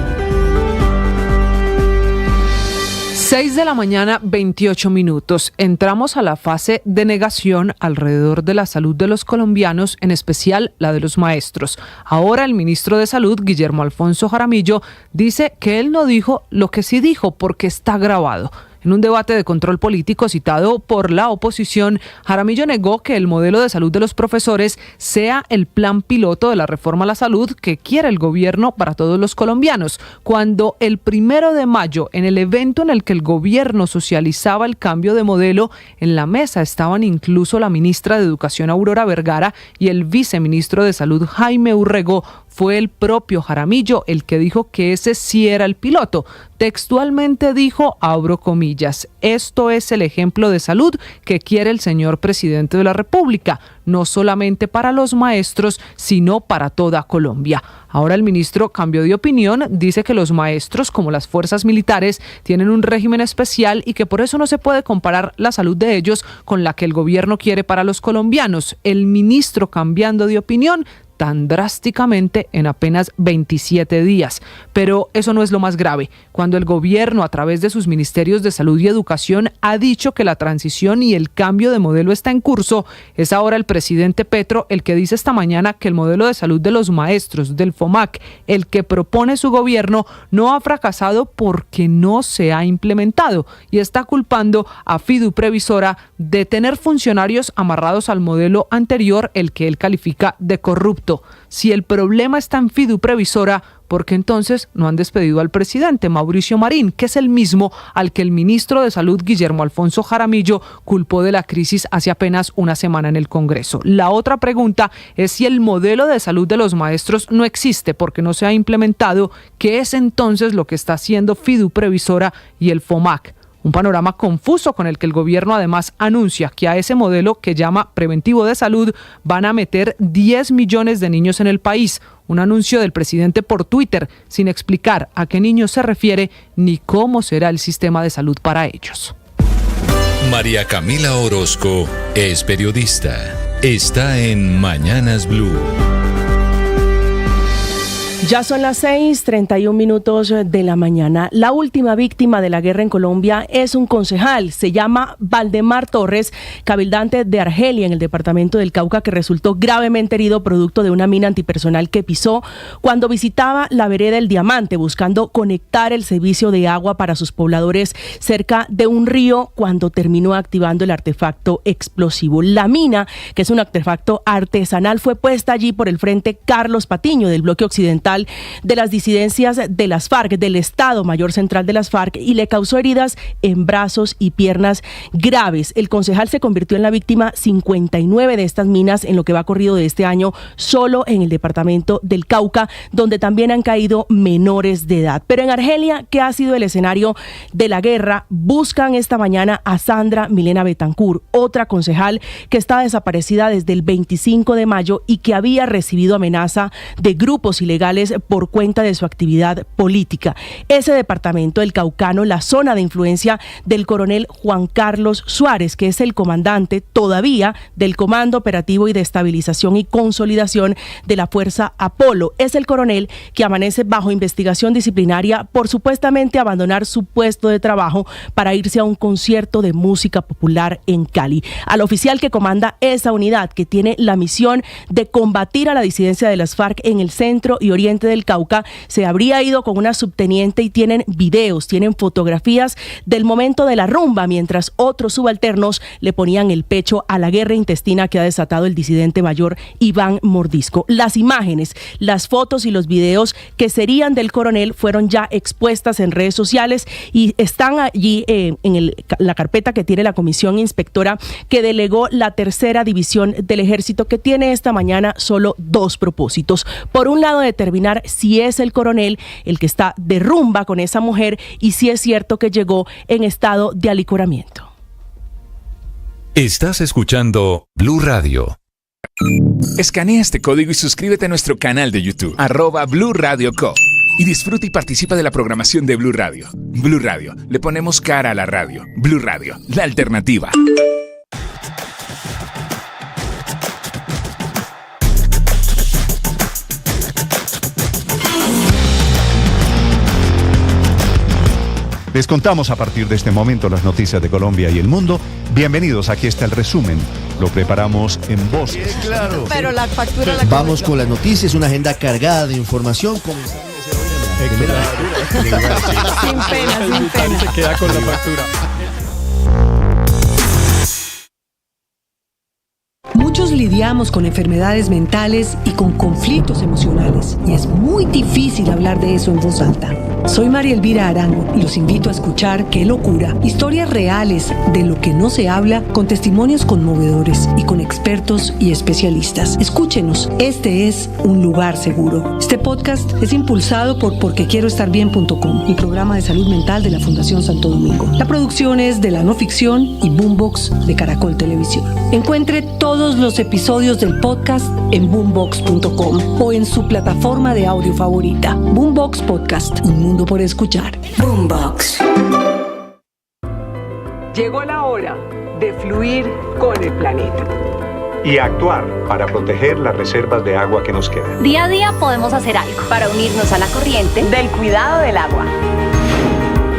6 de la mañana, 28 minutos. Entramos a la fase de negación alrededor de la salud de los colombianos, en especial la de los maestros. Ahora el ministro de Salud, Guillermo Alfonso Jaramillo, dice que él no dijo lo que sí dijo porque está grabado. En un debate de control político citado por la oposición, Jaramillo negó que el modelo de salud de los profesores sea el plan piloto de la reforma a la salud que quiere el gobierno para todos los colombianos, cuando el 1 de mayo, en el evento en el que el gobierno socializaba el cambio de modelo, en la mesa estaban incluso la ministra de Educación Aurora Vergara y el viceministro de Salud Jaime Urrego. Fue el propio Jaramillo el que dijo que ese sí era el piloto. Textualmente dijo, abro comillas, esto es el ejemplo de salud que quiere el señor presidente de la República, no solamente para los maestros, sino para toda Colombia. Ahora el ministro cambió de opinión, dice que los maestros, como las fuerzas militares, tienen un régimen especial y que por eso no se puede comparar la salud de ellos con la que el gobierno quiere para los colombianos. El ministro cambiando de opinión tan drásticamente en apenas 27 días. Pero eso no es lo más grave. Cuando el gobierno, a través de sus ministerios de Salud y Educación, ha dicho que la transición y el cambio de modelo está en curso, es ahora el presidente Petro el que dice esta mañana que el modelo de salud de los maestros del FOMAC, el que propone su gobierno, no ha fracasado porque no se ha implementado y está culpando a Fiduprevisora de tener funcionarios amarrados al modelo anterior, el que él califica de corrupto. Si el problema está en Fiduprevisora, ¿por qué entonces no han despedido al presidente Mauricio Marín, que es el mismo al que el ministro de Salud Guillermo Alfonso Jaramillo culpó de la crisis hace apenas una semana en el Congreso? La otra pregunta es si el modelo de salud de los maestros no existe porque no se ha implementado, ¿qué es entonces lo que está haciendo Fiduprevisora y el FOMAC? Un panorama confuso con el que el gobierno además anuncia que a ese modelo que llama preventivo de salud van a meter 10 millones de niños en el país. Un anuncio del presidente por Twitter sin explicar a qué niños se refiere ni cómo será el sistema de salud para ellos. María Camila Orozco es periodista. Está en Mañanas Blue. Ya son las 6:31 de la mañana. La última víctima de la guerra en Colombia es un concejal. Se llama Valdemar Torres, cabildante de Argelia en el departamento del Cauca, que resultó gravemente herido producto de una mina antipersonal que pisó cuando visitaba la vereda El Diamante buscando conectar el servicio de agua para sus pobladores cerca de un río cuando terminó activando el artefacto explosivo. La mina, que es un artefacto artesanal, fue puesta allí por el Frente Carlos Patiño del bloque occidental de las disidencias de las FARC, del Estado Mayor Central de las FARC, y le causó heridas en brazos y piernas graves. El concejal se convirtió en la víctima 59 de estas minas en lo que va corrido de este año solo en el departamento del Cauca, donde también han caído menores de edad. Pero en Argelia, que ha sido el escenario de la guerra, buscan esta mañana a Sandra Milena Betancur, otra concejal que está desaparecida desde el 25 de mayo y que había recibido amenaza de grupos ilegales por cuenta de su actividad política. Ese departamento, el Caucano, la zona de influencia del coronel Juan Carlos Suárez, que es el comandante todavía del Comando Operativo y de Estabilización y Consolidación de la Fuerza Apolo. Es el coronel que amanece bajo investigación disciplinaria por supuestamente abandonar su puesto de trabajo para irse a un concierto de música popular en Cali. Al oficial que comanda esa unidad, que tiene la misión de combatir a la disidencia de las FARC en el centro y oriente del Cauca, se habría ido con una subteniente y tienen videos, tienen fotografías del momento de la rumba mientras otros subalternos le ponían el pecho a la guerra intestina que ha desatado el disidente mayor Iván Mordisco. Las imágenes, las fotos y los videos que serían del coronel fueron ya expuestas en redes sociales y están allí en la carpeta que tiene la comisión inspectora que delegó la tercera división del ejército, que tiene esta mañana solo dos propósitos. Por un lado, determinar si es el coronel el que está de rumba con esa mujer y si es cierto que llegó en estado de alicoramiento. Estás escuchando Blue Radio. Escanea este código y suscríbete a nuestro canal de YouTube, @Blue Radio Co. Y disfruta y participa de la programación de Blue Radio. Blue Radio, le ponemos cara a la radio. Blue Radio, la alternativa. Les contamos a partir de este momento las noticias de Colombia y el mundo. Bienvenidos, aquí está el resumen. Lo preparamos en voces. Claro. Pero la factura la Vamos con las noticias, una agenda cargada de información. Sin pena. Se queda con la factura. Muchos lidiamos con enfermedades mentales y con conflictos emocionales, y es muy difícil hablar de eso en voz alta. Soy María Elvira Arango y los invito a escuchar Qué Locura, historias reales de lo que no se habla, con testimonios conmovedores y con expertos y especialistas. Escúchenos, este es un lugar seguro. Este podcast es impulsado por porquequieroestarbien.com, el programa de salud mental de la Fundación Santo Domingo. La producción es de La No Ficción y Boombox de Caracol Televisión. Encuentre todos los episodios del podcast en boombox.com o en su plataforma de audio favorita. Boombox Podcast, un mundo por escuchar. Boombox. Llegó la hora de fluir con el planeta. Y actuar para proteger las reservas de agua que nos quedan. Día a día podemos hacer algo para unirnos a la corriente del cuidado del agua.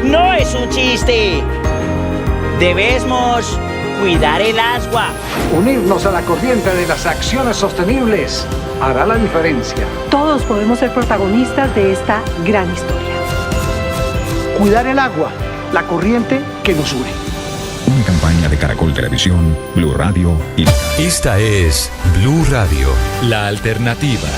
No es un chiste. Debemos cuidar el agua. Unirnos a la corriente de las acciones sostenibles hará la diferencia. Todos podemos ser protagonistas de esta gran historia. Cuidar el agua, la corriente que nos une. Una campaña de Caracol Televisión, Blue Radio y... Esta es Blue Radio, la alternativa.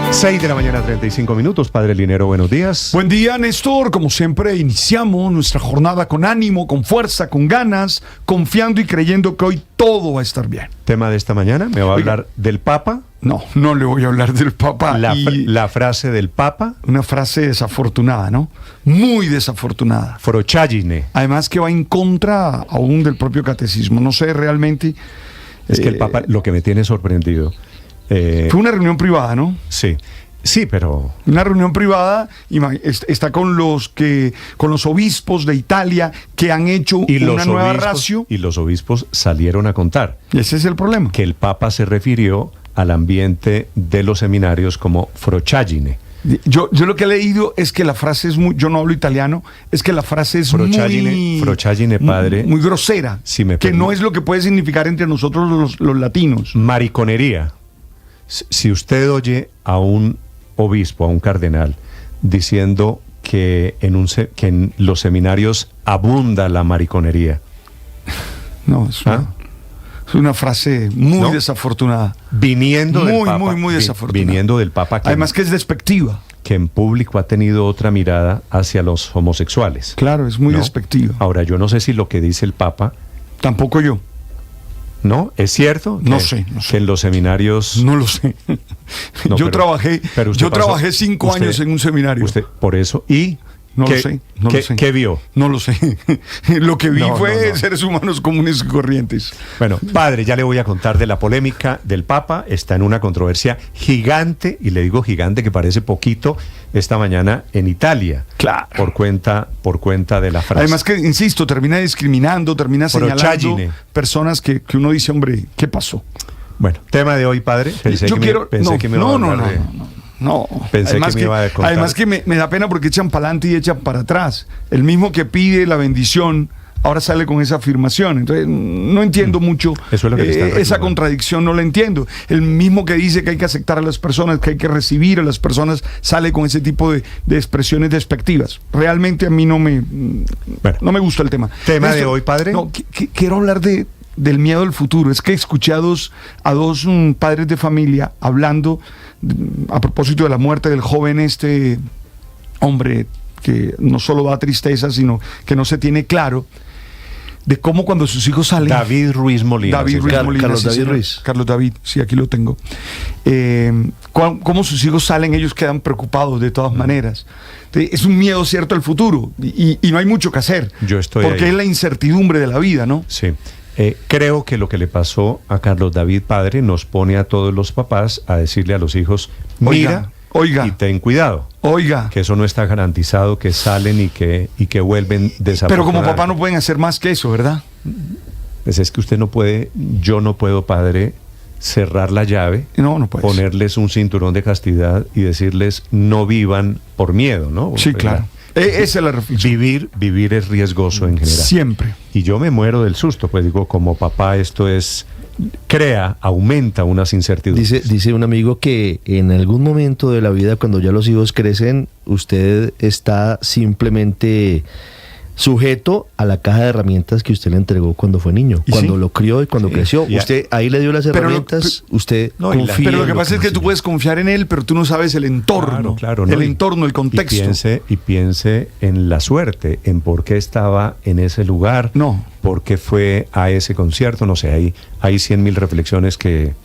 6 de la mañana, 35 minutos. Padre Linero, buenos días. Buen día, Néstor. Como siempre, iniciamos nuestra jornada con ánimo, con fuerza, con ganas, confiando y creyendo que hoy todo va a estar bien. Tema de esta mañana, ¿me va a hablar del Papa? No, no le voy a hablar del Papa. La frase del Papa. Una frase desafortunada, ¿no? Muy desafortunada. Frochagine. Además que va en contra aún del propio catecismo. No sé realmente... Es que el Papa, lo que me tiene sorprendido... fue una reunión privada, ¿no? Sí. Sí, pero... Una reunión privada, está con los obispos de Italia que han hecho una nueva ratio. Y los obispos salieron a contar. Y ese es el problema. Que el Papa se refirió al ambiente de los seminarios como frochagine. Yo lo que he leído es que la frase es muy... Yo no hablo italiano, es que la frase es frochagine, padre. Muy grosera. Si me que no es lo que puede significar entre nosotros los latinos. Mariconería. Si usted oye a un obispo, a un cardenal, diciendo que en los seminarios abunda la mariconería. No, es una frase muy desafortunada. Viniendo del Papa. Muy desafortunada. Viniendo del Papa. Además que es despectiva. Que en público ha tenido otra mirada hacia los homosexuales. Claro, es muy despectiva. Ahora, yo no sé si lo que dice el Papa... Tampoco yo. ¿No? ¿Es cierto? No sé. Que en los seminarios... No lo sé. Yo trabajé 5 años en un seminario. Usted, por eso, ¿y? No lo sé. ¿Qué vio? No lo sé. Lo que vi fue seres humanos comunes y corrientes. Bueno, padre, ya le voy a contar de la polémica del Papa. Está en una controversia gigante, y le digo gigante que parece poquito, esta mañana en Italia. Claro. Por cuenta de la frase. Además que, insisto, termina discriminando, termina señalando personas que uno dice, hombre, ¿qué pasó? Bueno, tema de hoy, padre. Pensé que me iba a hablar de... No, pensé además que me iba a contar. Además que me da pena porque echan para adelante y echan para atrás. El mismo que pide la bendición ahora sale con esa afirmación. Entonces no entiendo mucho. Eso es lo que esa contradicción no la entiendo. El mismo que dice que hay que aceptar a las personas, que hay que recibir a las personas, sale con ese tipo de expresiones despectivas. Realmente a mí no me gusta el tema. ¿Tema de hoy, padre? No, quiero hablar del miedo al futuro. Es que escuché a dos padres de familia hablando a propósito de la muerte del joven hombre que no solo da tristeza, sino que no se tiene claro de cómo cuando sus hijos salen... David Ruiz Molina. Carlos David, sí, aquí lo tengo. Cómo sus hijos salen, ellos quedan preocupados de todas maneras. Entonces, es un miedo cierto al futuro y no hay mucho que hacer. Porque es la incertidumbre de la vida, ¿no? Sí. Creo que lo que le pasó a Carlos David padre nos pone a todos los papás a decirle a los hijos, mira, oiga, y ten cuidado. Oiga. Que eso no está garantizado, que salen y que vuelven desafortunados. Pero como papá no pueden hacer más que eso, ¿verdad? Pues es que usted no puede, yo no puedo, padre, cerrar la llave, no puedes. Ponerles un cinturón de castidad y decirles no vivan por miedo, ¿no? Sí, claro. Esa es la reflexión. Vivir es riesgoso en general. Siempre. Y yo me muero del susto, pues digo, como papá esto aumenta unas incertidumbres. Dice un amigo que en algún momento de la vida, cuando ya los hijos crecen, usted está simplemente sujeto a la caja de herramientas que usted le entregó cuando fue niño, cuando lo crió y cuando creció. Usted ahí le dio las herramientas, usted confía. Pero lo que pasa es que tú puedes confiar en él, pero tú no sabes el entorno, el entorno, el contexto. Y piense en la suerte, en por qué estaba en ese lugar, por qué fue a ese concierto, no sé, hay 100.000 reflexiones que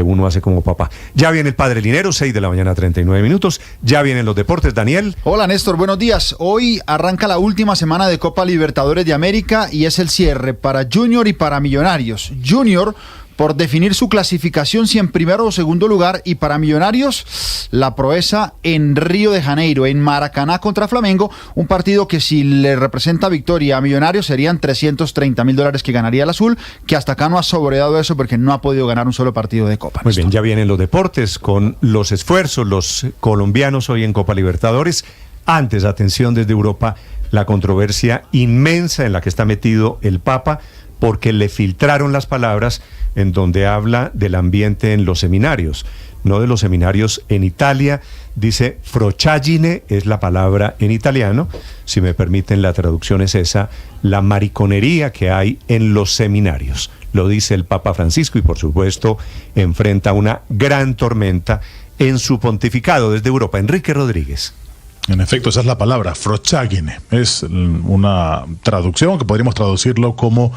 uno hace como papá. Ya viene el Padre Linero, 6:39 a.m. Ya vienen los deportes, Daniel. Hola Néstor, buenos días. Hoy arranca la última semana de Copa Libertadores de América y es el cierre para Junior y para Millonarios. Junior por definir su clasificación, si en primero o segundo lugar, y para Millonarios la proeza en Río de Janeiro, en Maracaná contra Flamengo, un partido que si le representa victoria a Millonarios serían $330.000 que ganaría el azul, que hasta acá no ha sobreado eso porque no ha podido ganar un solo partido de Copa. Muy bien, ya vienen los deportes con los esfuerzos, los colombianos hoy en Copa Libertadores. Antes, atención desde Europa, la controversia inmensa en la que está metido el Papa, porque le filtraron las palabras en donde habla del ambiente en los seminarios, no de los seminarios en Italia. Dice frochagine, es la palabra en italiano, si me permiten la traducción es esa, la mariconería que hay en los seminarios. Lo dice el Papa Francisco y por supuesto enfrenta una gran tormenta en su pontificado. Desde Europa, Enrique Rodríguez. En efecto, esa es la palabra, frochagine. Es una traducción que podríamos traducirlo como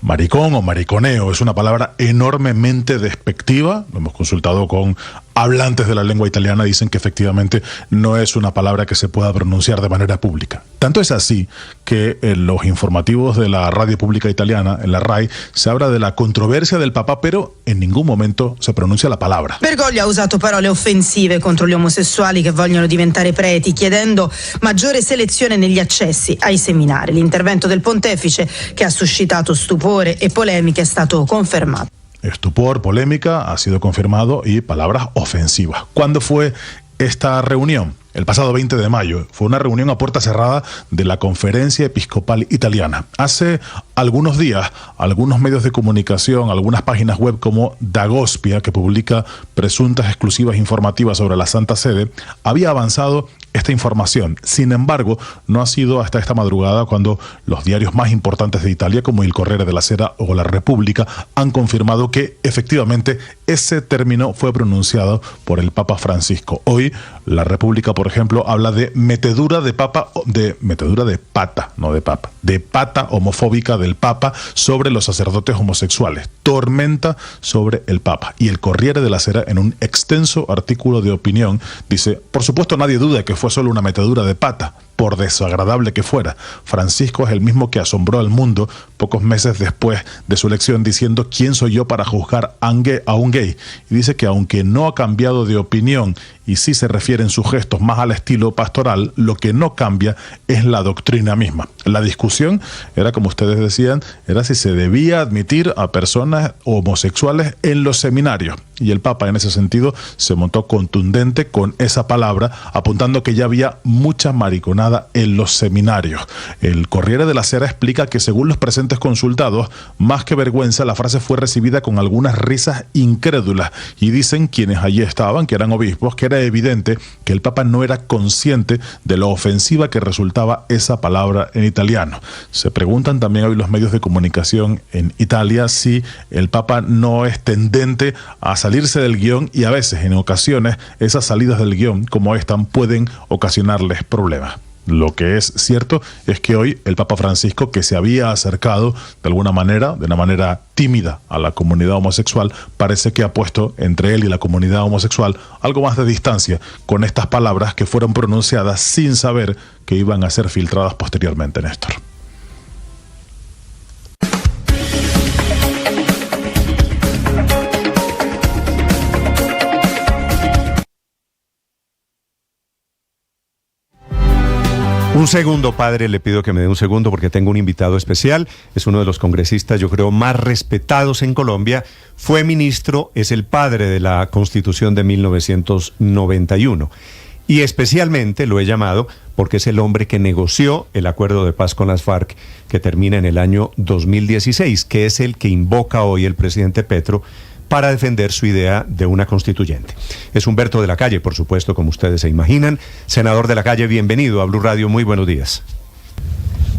maricón o mariconeo. Es una palabra enormemente despectiva. Lo hemos consultado con hablantes de la lengua italiana, dicen que efectivamente no es una palabra que se pueda pronunciar de manera pública. Tanto es así que en los informativos de la radio pública italiana, en la RAI, se habla de la controversia del Papa, pero en ningún momento se pronuncia la palabra. Bergoglio ha usato parole offensive contro gli omosessuali che vogliono diventare preti, chiedendo maggiore selezione negli accessi ai seminari. L'intervento del pontefice, che ha suscitato stupore e polemiche, è stato confermato. Estupor, polémica, ha sido confirmado y palabras ofensivas. ¿Cuándo fue esta reunión? El pasado 20 de mayo. Fue una reunión a puerta cerrada de la Conferencia Episcopal Italiana. Hace algunos días, algunos medios de comunicación, algunas páginas web como Dagospia, que publica presuntas exclusivas informativas sobre la Santa Sede, había avanzado esta información. Sin embargo, no ha sido hasta esta madrugada cuando los diarios más importantes de Italia, como el Corriere della Sera o La República, han confirmado que efectivamente ese término fue pronunciado por el Papa Francisco. Hoy, La República, por ejemplo, habla de metedura de pata homofóbica del Papa sobre los sacerdotes homosexuales. Tormenta sobre el Papa. Y el Corriere della Sera, en un extenso artículo de opinión, dice: por supuesto nadie duda que fue solo una metedura de pata, por desagradable que fuera. Francisco es el mismo que asombró al mundo pocos meses después de su elección diciendo: ¿quién soy yo para juzgar a un gay? Y dice que aunque no ha cambiado de opinión y sí se refieren sus gestos más al estilo pastoral, lo que no cambia es la doctrina misma. La discusión era, como ustedes decían, era si se debía admitir a personas homosexuales en los seminarios. Y el Papa en ese sentido se montó contundente con esa palabra, apuntando que ya había mucha mariconada en los seminarios. El Corriere della Sera explica que según los presentes consultados, más que vergüenza, la frase fue recibida con algunas risas incrédulas. Y dicen quienes allí estaban, que eran obispos, que era evidente que el Papa no era consciente de lo ofensiva que resultaba esa palabra en italiano. Se preguntan también hoy los medios de comunicación en Italia si el Papa no es tendente a salirse del guión, y a veces, en ocasiones, esas salidas del guión como esta pueden ocasionarles problemas. Lo que es cierto es que hoy el Papa Francisco, que se había acercado de alguna manera, de una manera tímida a la comunidad homosexual, parece que ha puesto entre él y la comunidad homosexual algo más de distancia con estas palabras que fueron pronunciadas sin saber que iban a ser filtradas posteriormente, Néstor. Un segundo, padre, le pido que me dé un segundo porque tengo un invitado especial. Es uno de los congresistas, yo creo, más respetados en Colombia. Fue ministro, es el padre de la Constitución de 1991. Y especialmente lo he llamado porque es el hombre que negoció el acuerdo de paz con las FARC que termina en el año 2016, que es el que invoca hoy el presidente Petro para defender su idea de una constituyente. Es Humberto de la Calle, por supuesto, como ustedes se imaginan. Senador de la Calle, bienvenido a Blue Radio, muy buenos días.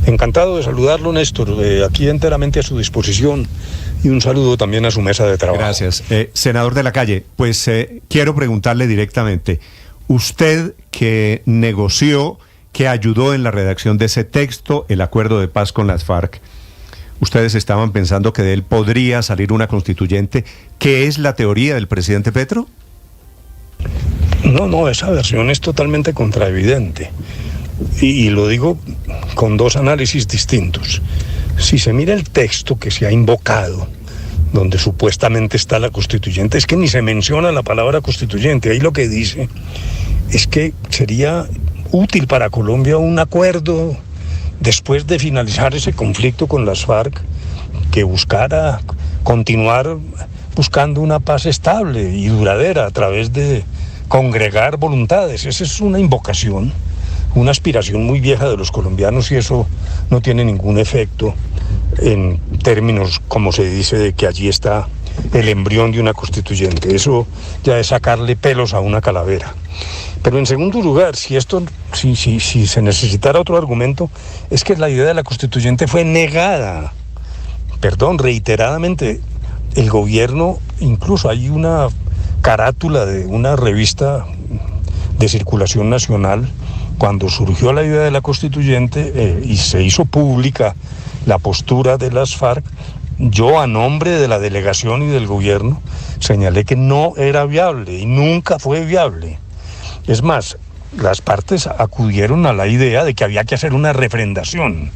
Encantado de saludarlo, Néstor, aquí enteramente a su disposición, y un saludo también a su mesa de trabajo. Gracias. Senador de la Calle, pues quiero preguntarle directamente, usted que negoció, que ayudó en la redacción de ese texto, el acuerdo de paz con las FARC, ¿ustedes estaban pensando que de él podría salir una constituyente? ¿Qué es la teoría del presidente Petro? No, esa versión es totalmente contraevidente. Y lo digo con dos análisis distintos. Si se mira el texto que se ha invocado, donde supuestamente está la constituyente, es que ni se menciona la palabra constituyente. Ahí lo que dice es que sería útil para Colombia un acuerdo después de finalizar ese conflicto con las FARC, que buscara continuar buscando una paz estable y duradera a través de congregar voluntades. Esa es una invocación, una aspiración muy vieja de los colombianos, y eso no tiene ningún efecto en términos, como se dice, de que allí está el embrión de una constituyente. Eso ya es sacarle pelos a una calavera. Pero en segundo lugar, si se necesitara otro argumento, es que la idea de la constituyente fue negada, reiteradamente. El gobierno, incluso hay una carátula de una revista de circulación nacional, cuando surgió la idea de la constituyente y se hizo pública la postura de las FARC, yo, a nombre de la delegación y del gobierno, señalé que no era viable y nunca fue viable. Es más, las partes acudieron a la idea de que había que hacer una refrendación,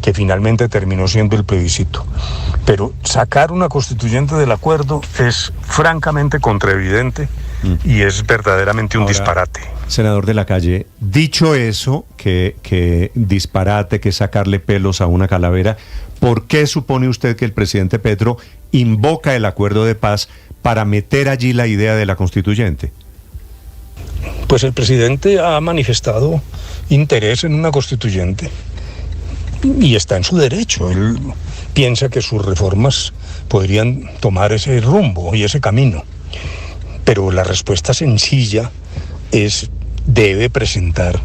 que finalmente terminó siendo el plebiscito. Pero sacar una constituyente del acuerdo es francamente contraevidente y es verdaderamente un disparate. Senador de la Calle, dicho eso, que disparate, que sacarle pelos a una calavera, ¿por qué supone usted que el presidente Petro invoca el acuerdo de paz para meter allí la idea de la constituyente? Pues el presidente ha manifestado interés en una constituyente y está en su derecho. Él piensa que sus reformas podrían tomar ese rumbo y ese camino. Pero la respuesta sencilla es: debe presentar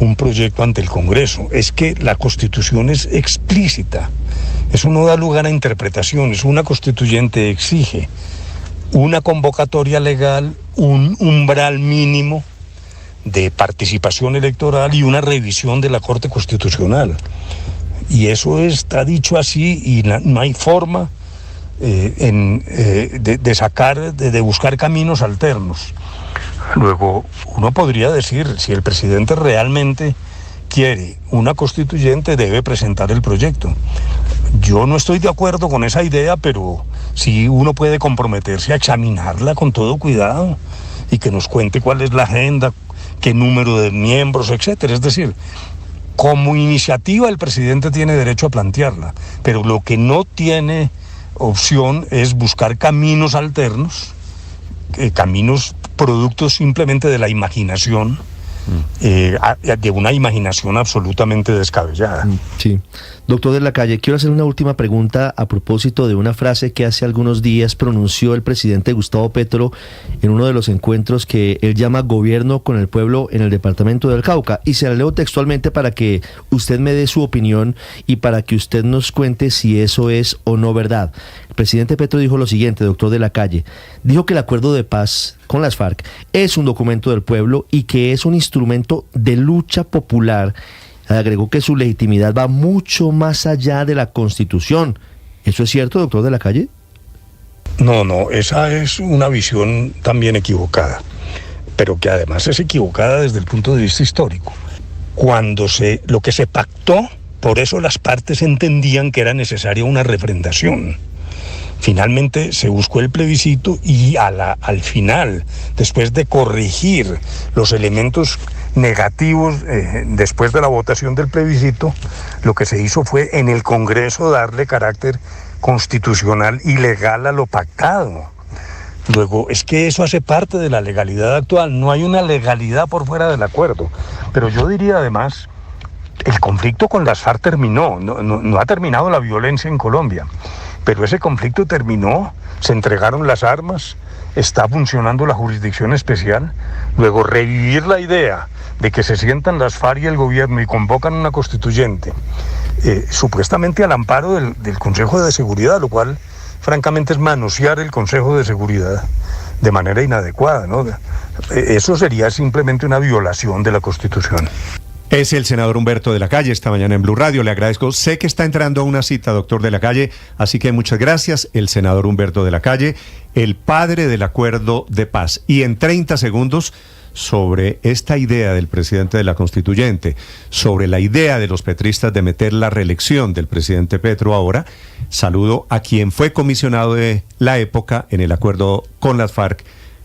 un proyecto ante el Congreso. Es que la Constitución es explícita. Eso no da lugar a interpretaciones. Una constituyente exige una convocatoria legal, un umbral mínimo de participación electoral y una revisión de la Corte Constitucional. Y eso está dicho así, y no hay forma de buscar caminos alternos. Luego, uno podría decir, si el presidente realmente quiere una constituyente, debe presentar el proyecto. Yo no estoy de acuerdo con esa idea, pero sí uno puede comprometerse a examinarla con todo cuidado y que nos cuente cuál es la agenda, qué número de miembros, etcétera. Es decir, como iniciativa el presidente tiene derecho a plantearla, pero lo que no tiene opción es buscar caminos alternos, caminos productos simplemente de la imaginación, de una imaginación absolutamente descabellada. Sí. Doctor de la Calle, quiero hacer una última pregunta a propósito de una frase que hace algunos días pronunció el presidente Gustavo Petro en uno de los encuentros que él llama Gobierno con el Pueblo en el departamento del Cauca, y se la leo textualmente para que usted me dé su opinión y para que usted nos cuente si eso es o no verdad. El presidente Petro dijo lo siguiente, doctor de la Calle, dijo que el acuerdo de paz con las FARC es un documento del pueblo y que es un instrumento de lucha popular. Agregó que su legitimidad va mucho más allá de la Constitución. ¿Eso es cierto, doctor de la Calle? No, esa es una visión también equivocada, pero que además es equivocada desde el punto de vista histórico. Lo que se pactó, por eso las partes entendían que era necesaria una refrendación. Finalmente se buscó el plebiscito y al final, después de corregir los elementos negativos después de la votación del plebiscito, lo que se hizo fue en el Congreso darle carácter constitucional y legal a lo pactado. Luego, es que eso hace parte de la legalidad actual, no hay una legalidad por fuera del acuerdo. Pero yo diría además, el conflicto con las FARC terminó, no ha terminado la violencia en Colombia, pero ese conflicto terminó, se entregaron las armas, está funcionando la jurisdicción especial. Luego, revivir la idea de que se sientan las FARC y el gobierno y convocan una constituyente, supuestamente al amparo del Consejo de Seguridad, lo cual francamente es manosear el Consejo de Seguridad de manera inadecuada, ¿no? Eso sería simplemente una violación de la Constitución. Es el senador Humberto de la Calle esta mañana en Blue Radio. Le agradezco. Sé que está entrando a una cita, doctor de la Calle, así que muchas gracias. El senador Humberto de la Calle, el padre del acuerdo de paz. Y en 30 segundos, sobre esta idea del presidente de la Constituyente, sobre la idea de los petristas de meter la reelección del presidente Petro ahora, saludo a quien fue comisionado de la época en el acuerdo con las FARC,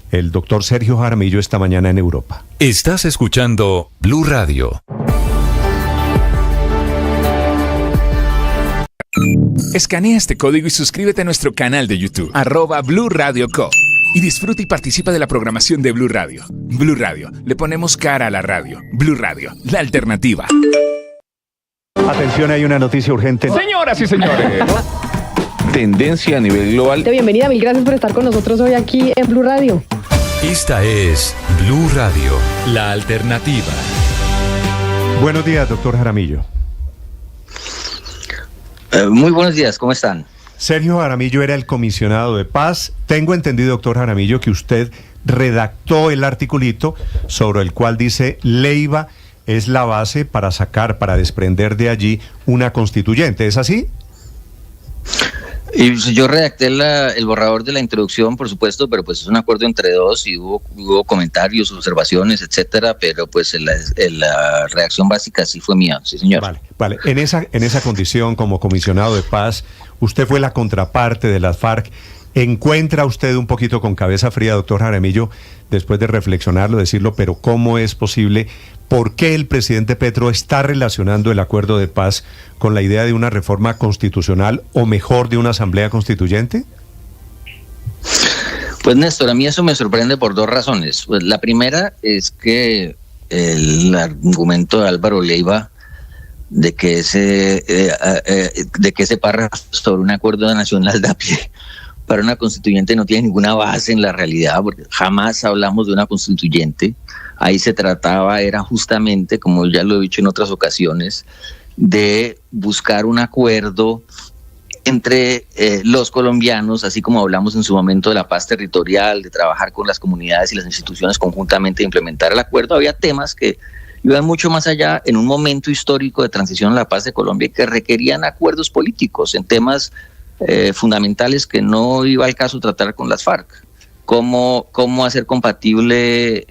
el doctor Sergio Jaramillo, esta mañana en Europa. Estás escuchando Blue Radio. Escanea este código y suscríbete a nuestro canal de YouTube, @Blue Radio Co. Y disfruta y participa de la programación de Blue Radio. Blue Radio, le ponemos cara a la radio. Blue Radio, la alternativa. Atención, hay una noticia urgente. Señoras y señores, tendencia a nivel global. Bienvenida, mil gracias por estar con nosotros hoy aquí en Blue Radio. Esta es Blue Radio, la alternativa. Buenos días, doctor Jaramillo. Muy buenos días, ¿cómo están? Sergio Jaramillo era el comisionado de paz. Tengo entendido, doctor Jaramillo, que usted redactó el articulito sobre el cual dice Leiva es la base para sacar, para desprender de allí una constituyente. ¿Es así? Y yo redacté el borrador de la introducción, por supuesto, pero pues es un acuerdo entre dos y hubo comentarios, observaciones, etcétera, pero pues la redacción básica sí fue mía, sí señor. Vale. En esa condición, como comisionado de paz, usted fue la contraparte de las FARC. ¿Encuentra usted un poquito con cabeza fría, doctor Jaramillo, después de reflexionarlo, decirlo, pero cómo es posible? ¿Por qué el presidente Petro está relacionando el acuerdo de paz con la idea de una reforma constitucional o mejor de una asamblea constituyente? Pues Néstor, a mí eso me sorprende por dos razones. Pues la primera es que el argumento de Álvaro Leiva de que ese párrafo sobre un acuerdo nacional da pie para una constituyente no tiene ninguna base en la realidad, porque jamás hablamos de una constituyente. Ahí se trataba, era justamente, como ya lo he dicho en otras ocasiones, de buscar un acuerdo entre los colombianos, así como hablamos en su momento de la paz territorial, de trabajar con las comunidades y las instituciones conjuntamente de implementar el acuerdo. Había temas que iban mucho más allá en un momento histórico de transición a la paz de Colombia que requerían acuerdos políticos en temas fundamentales que no iba al caso tratar con las FARC. Cómo hacer compatible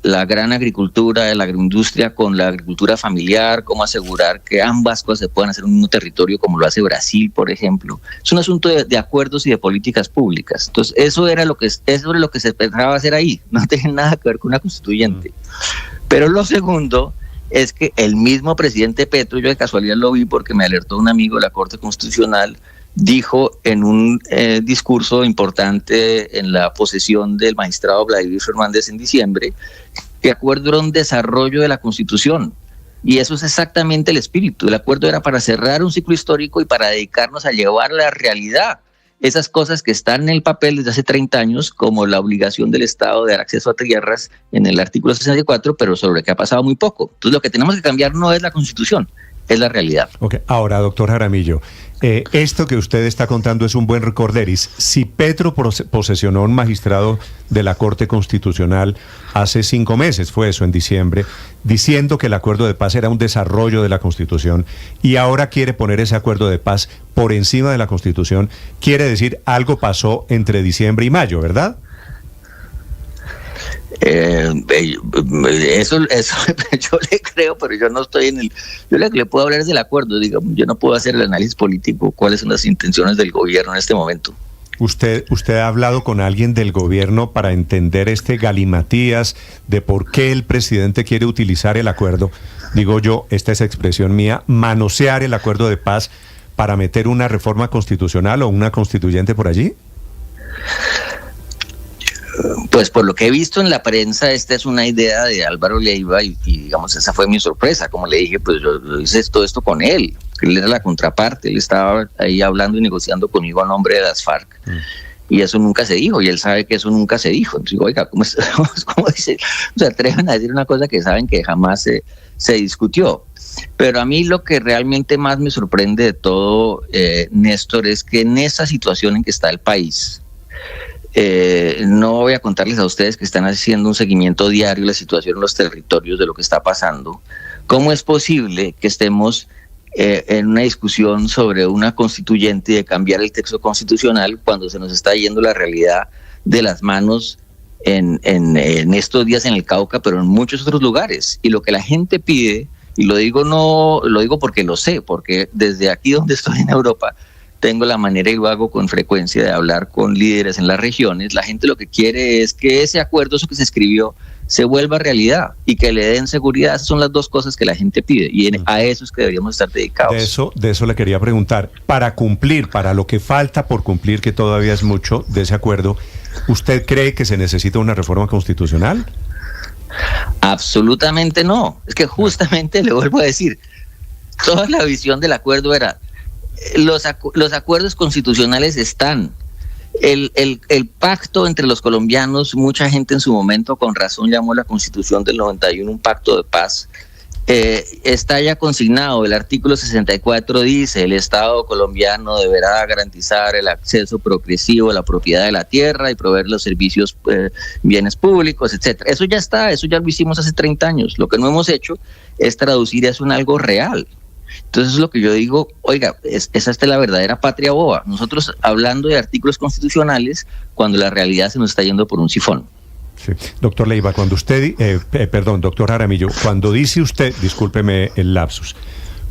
la gran agricultura de la agroindustria con la agricultura familiar, cómo asegurar que ambas cosas se puedan hacer en un mismo territorio como lo hace Brasil, por ejemplo. Es un asunto de acuerdos y de políticas públicas. Entonces, eso era lo que se pensaba hacer ahí. No tenía nada que ver con una constituyente. Pero lo segundo es que el mismo presidente Petro, yo de casualidad lo vi porque me alertó un amigo de la Corte Constitucional, dijo en un discurso importante en la posesión del magistrado Vladimir Fernández en diciembre, que el acuerdo era un desarrollo de la Constitución. Y eso es exactamente el espíritu. El acuerdo era para cerrar un ciclo histórico y para dedicarnos a llevar a la realidad esas cosas que están en el papel desde hace 30 años, como la obligación del Estado de dar acceso a tierras en el artículo 64, pero sobre que ha pasado muy poco. Entonces lo que tenemos que cambiar no es la Constitución, es la realidad. Okay. Ahora, doctor Jaramillo, esto que usted está contando es un buen recorderis. Si Petro posesionó a un magistrado de la Corte Constitucional hace 5 meses, fue eso, en diciembre, diciendo que el acuerdo de paz era un desarrollo de la Constitución, y ahora quiere poner ese acuerdo de paz por encima de la Constitución, quiere decir algo pasó entre diciembre y mayo, ¿verdad? Eso yo le creo, pero yo no estoy en yo le puedo hablar del acuerdo, digamos, yo no puedo hacer el análisis político, cuáles son las intenciones del gobierno en este momento. ¿Usted ha hablado con alguien del gobierno para entender este galimatías de por qué el presidente quiere utilizar el acuerdo? Digo yo, esta es expresión mía, manosear el acuerdo de paz para meter una reforma constitucional o una constituyente por allí. Pues por lo que he visto en la prensa, esta es una idea de Álvaro Leiva y digamos, esa fue mi sorpresa. Como le dije, pues yo hice todo esto con él. Él era la contraparte, él estaba ahí hablando y negociando conmigo a nombre de las FARC. Y eso nunca se dijo, y él sabe que eso nunca se dijo. Entonces digo, oiga, ¿cómo dice? Se atreven a decir una cosa que saben que jamás se discutió. Pero a mí lo que realmente más me sorprende de todo, Néstor, es que en esa situación en que está el país, no voy a contarles a ustedes que están haciendo un seguimiento diario de la situación en los territorios de lo que está pasando. ¿Cómo es posible que estemos en una discusión sobre una constituyente y de cambiar el texto constitucional cuando se nos está yendo la realidad de las manos en estos días en el Cauca, pero en muchos otros lugares? Y lo que la gente pide, y lo digo porque lo sé, porque desde aquí donde estoy en Europa tengo la manera, y lo hago con frecuencia, de hablar con líderes en las regiones. La gente lo que quiere es que ese acuerdo, eso que se escribió, se vuelva realidad y que le den seguridad. Esas son las dos cosas que la gente pide, y a eso es que deberíamos estar dedicados. De eso le quería preguntar. Para cumplir, para lo que falta por cumplir, que todavía es mucho de ese acuerdo, ¿usted cree que se necesita una reforma constitucional? Absolutamente no. Es que justamente le vuelvo a decir, toda la visión del acuerdo era, los acuerdos constitucionales están. El pacto entre los colombianos, mucha gente en su momento con razón llamó la Constitución del 91 un pacto de paz, está ya consignado. El artículo 64 dice: el Estado colombiano deberá garantizar el acceso progresivo a la propiedad de la tierra y proveer los servicios, bienes públicos, etcétera. Eso ya está, eso ya lo hicimos hace 30 años. Lo que no hemos hecho es traducir eso en algo real. Entonces es lo que yo digo, oiga, esa es la verdadera patria boba. Nosotros hablando de artículos constitucionales cuando la realidad se nos está yendo por un sifón. Sí. Doctor Leiva, cuando usted, doctor Jaramillo, cuando dice usted, discúlpeme el lapsus,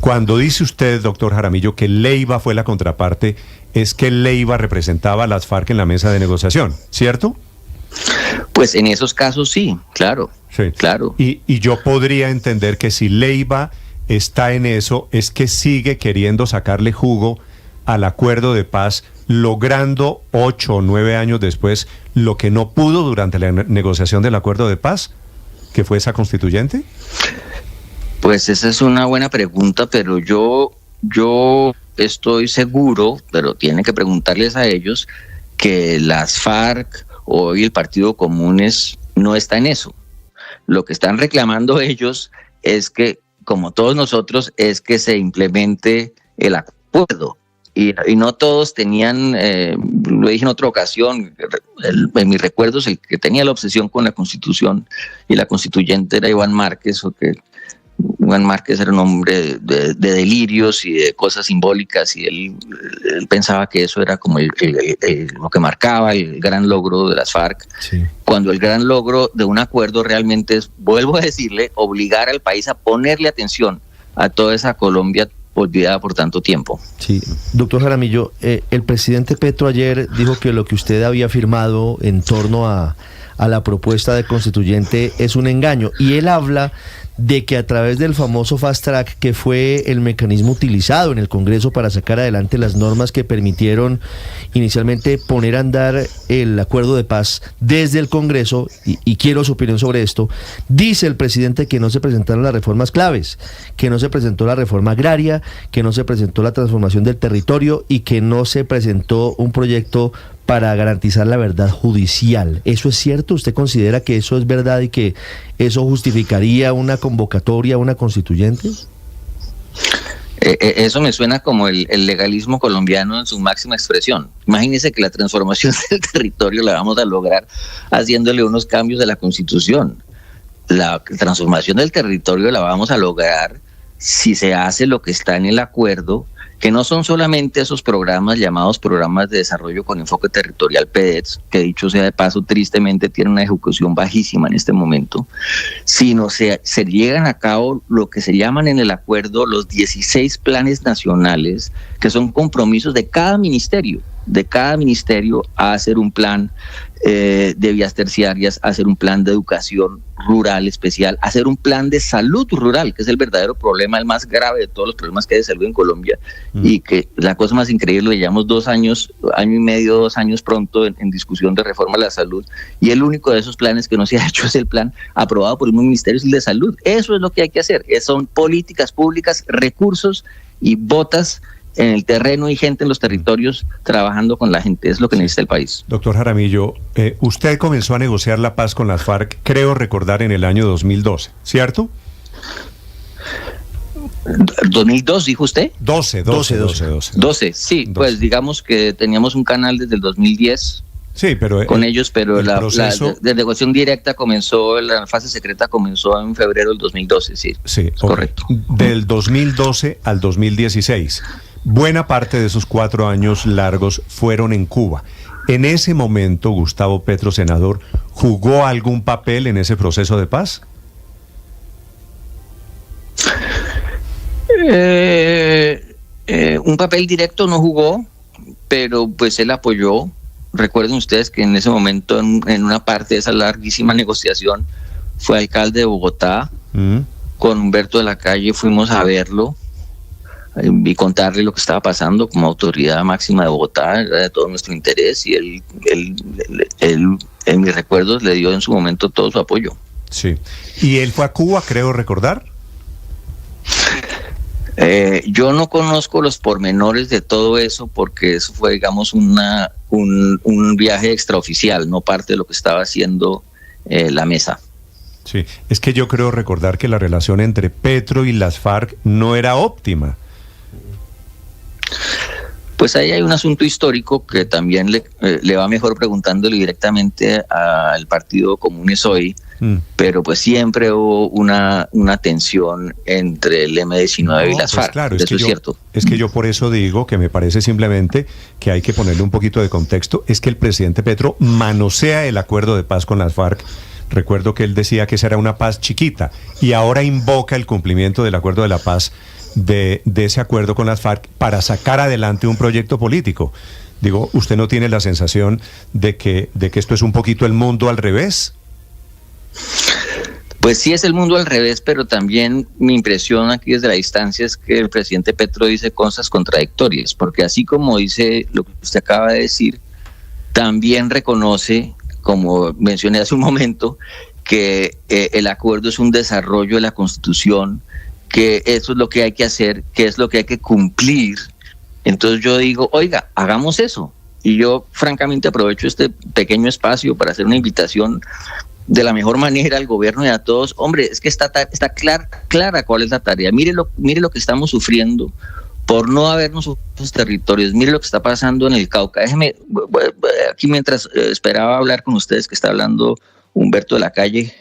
cuando dice usted, doctor Jaramillo, que Leiva fue la contraparte, es que Leiva representaba a las FARC en la mesa de negociación, ¿cierto? Pues en esos casos sí, claro. Sí. Claro. Y yo podría entender que si Leiva está en eso, es que sigue queriendo sacarle jugo al acuerdo de paz, logrando 8 o 9 años después lo que no pudo durante la negociación del acuerdo de paz, que fue esa constituyente. Pues esa es una buena pregunta, pero yo estoy seguro, pero tienen que preguntarles a ellos, que las FARC o hoy el Partido Comunes no está en eso. Lo que están reclamando ellos es que, como todos nosotros, es que se implemente el acuerdo. Y no todos tenían, lo dije en otra ocasión, en mis recuerdos, el que tenía la obsesión con la Constitución y la constituyente era Iván Márquez, o que Iván Márquez era un hombre de delirios y de cosas simbólicas, y él pensaba que eso era como lo que marcaba el gran logro de las FARC. Sí. Cuando el gran logro de un acuerdo realmente es, vuelvo a decirle, obligar al país a ponerle atención a toda esa Colombia olvidada por tanto tiempo. Sí, doctor Jaramillo, el presidente Petro ayer dijo que lo que usted había firmado en torno a la propuesta de constituyente es un engaño, y él habla de que a través del famoso Fast Track, que fue el mecanismo utilizado en el Congreso para sacar adelante las normas que permitieron inicialmente poner a andar el acuerdo de paz desde el Congreso, y quiero su opinión sobre esto, dice el presidente que no se presentaron las reformas claves, que no se presentó la reforma agraria, que no se presentó la transformación del territorio y que no se presentó un proyecto para garantizar la verdad judicial. ¿Eso es cierto? ¿Usted considera que eso es verdad y que eso justificaría una convocatoria a una constituyente? Eso me suena como el legalismo colombiano en su máxima expresión. Imagínese que la transformación del territorio la vamos a lograr haciéndole unos cambios de la Constitución. La transformación del territorio la vamos a lograr si se hace lo que está en el acuerdo, que no son solamente esos programas llamados programas de desarrollo con enfoque territorial, PDETs, que dicho sea de paso, tristemente tienen una ejecución bajísima en este momento, sino se llegan a cabo lo que se llaman en el acuerdo los 16 planes nacionales, que son compromisos de cada ministerio. de cada ministerio a hacer un plan de vías terciarias, a hacer un plan de educación rural especial, a hacer un plan de salud rural, que es el verdadero problema, el más grave de todos los problemas que hay de salud en Colombia, y que la cosa más increíble, le llevamos 2 años, año y medio, 2 años pronto en discusión de reforma a la salud, y el único de esos planes que no se ha hecho es el plan aprobado por el Ministerio de Salud. Eso es lo que hay que hacer, son políticas públicas, recursos y botas en el terreno y gente en los territorios trabajando con la gente. Es lo que necesita el país. Doctor Jaramillo, usted comenzó a negociar la paz con las FARC, creo recordar, en el año 2012, ¿cierto? ¿2002 dijo usted? 12, sí, 12. Pues digamos que teníamos un canal desde el 2010. Sí, pero con ellos, pero la negociación directa comenzó, la fase secreta comenzó en febrero del 2012, sí. Sí, correcto. Del 2012 al 2016. Buena parte de esos 4 años largos fueron en Cuba. En ese momento, Gustavo Petro, senador, ¿jugó algún papel en ese proceso de paz? Un papel directo no jugó, pero pues él apoyó. Recuerden ustedes que en ese momento, en una parte de esa larguísima negociación, fue alcalde de Bogotá. Con Humberto de la Calle fuimos a verlo y contarle lo que estaba pasando como autoridad máxima de Bogotá, era de todo nuestro interés, y él en mis recuerdos le dio en su momento todo su apoyo. Sí. ¿Y él fue a Cuba, creo recordar? Yo no conozco los pormenores de todo eso, porque eso fue, digamos, un viaje extraoficial, no parte de lo que estaba haciendo la mesa. Sí, es que yo creo recordar que la relación entre Petro y las FARC no era óptima. Pues ahí hay un asunto histórico que también le va mejor preguntándole directamente al Partido Comunes Hoy, pero pues siempre hubo una tensión entre el M-19 y las FARC. Claro, eso es cierto. Es que yo por eso digo que me parece simplemente que hay que ponerle un poquito de contexto, es que el presidente Petro manosea el acuerdo de paz con las FARC. Recuerdo que él decía que esa era una paz chiquita y ahora invoca el cumplimiento del acuerdo de la paz, de ese acuerdo con las FARC, para sacar adelante un proyecto político. Digo, ¿usted no tiene la sensación de que esto es un poquito el mundo al revés? Pues sí, es el mundo al revés, pero también mi impresión aquí desde la distancia es que el presidente Petro dice cosas contradictorias, porque así como dice lo que usted acaba de decir, también reconoce, como mencioné hace un momento, que el acuerdo es un desarrollo de la Constitución, que eso es lo que hay que hacer, que es lo que hay que cumplir. Entonces yo digo, oiga, hagamos eso. Y yo francamente aprovecho este pequeño espacio para hacer una invitación de la mejor manera al gobierno y a todos. Hombre, es que está clara cuál es la tarea. Mire lo que estamos sufriendo por no habernos esos territorios. Mire lo que está pasando en el Cauca. Déjeme, aquí mientras esperaba hablar con ustedes, que está hablando Humberto de la Calle,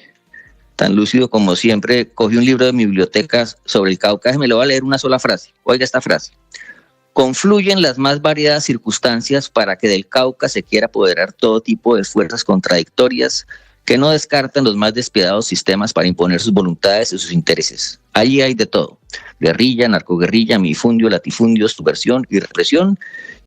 tan lúcido como siempre, cogí un libro de mi biblioteca sobre el Cauca. Déjeme, le voy a leer una sola frase. Oiga esta frase. Confluyen las más variadas circunstancias para que del Cauca se quiera apoderar todo tipo de fuerzas contradictorias que no descartan los más despiadados sistemas para imponer sus voluntades y sus intereses. Allí hay de todo: guerrilla, narcoguerrilla, minifundio, latifundio, subversión y represión,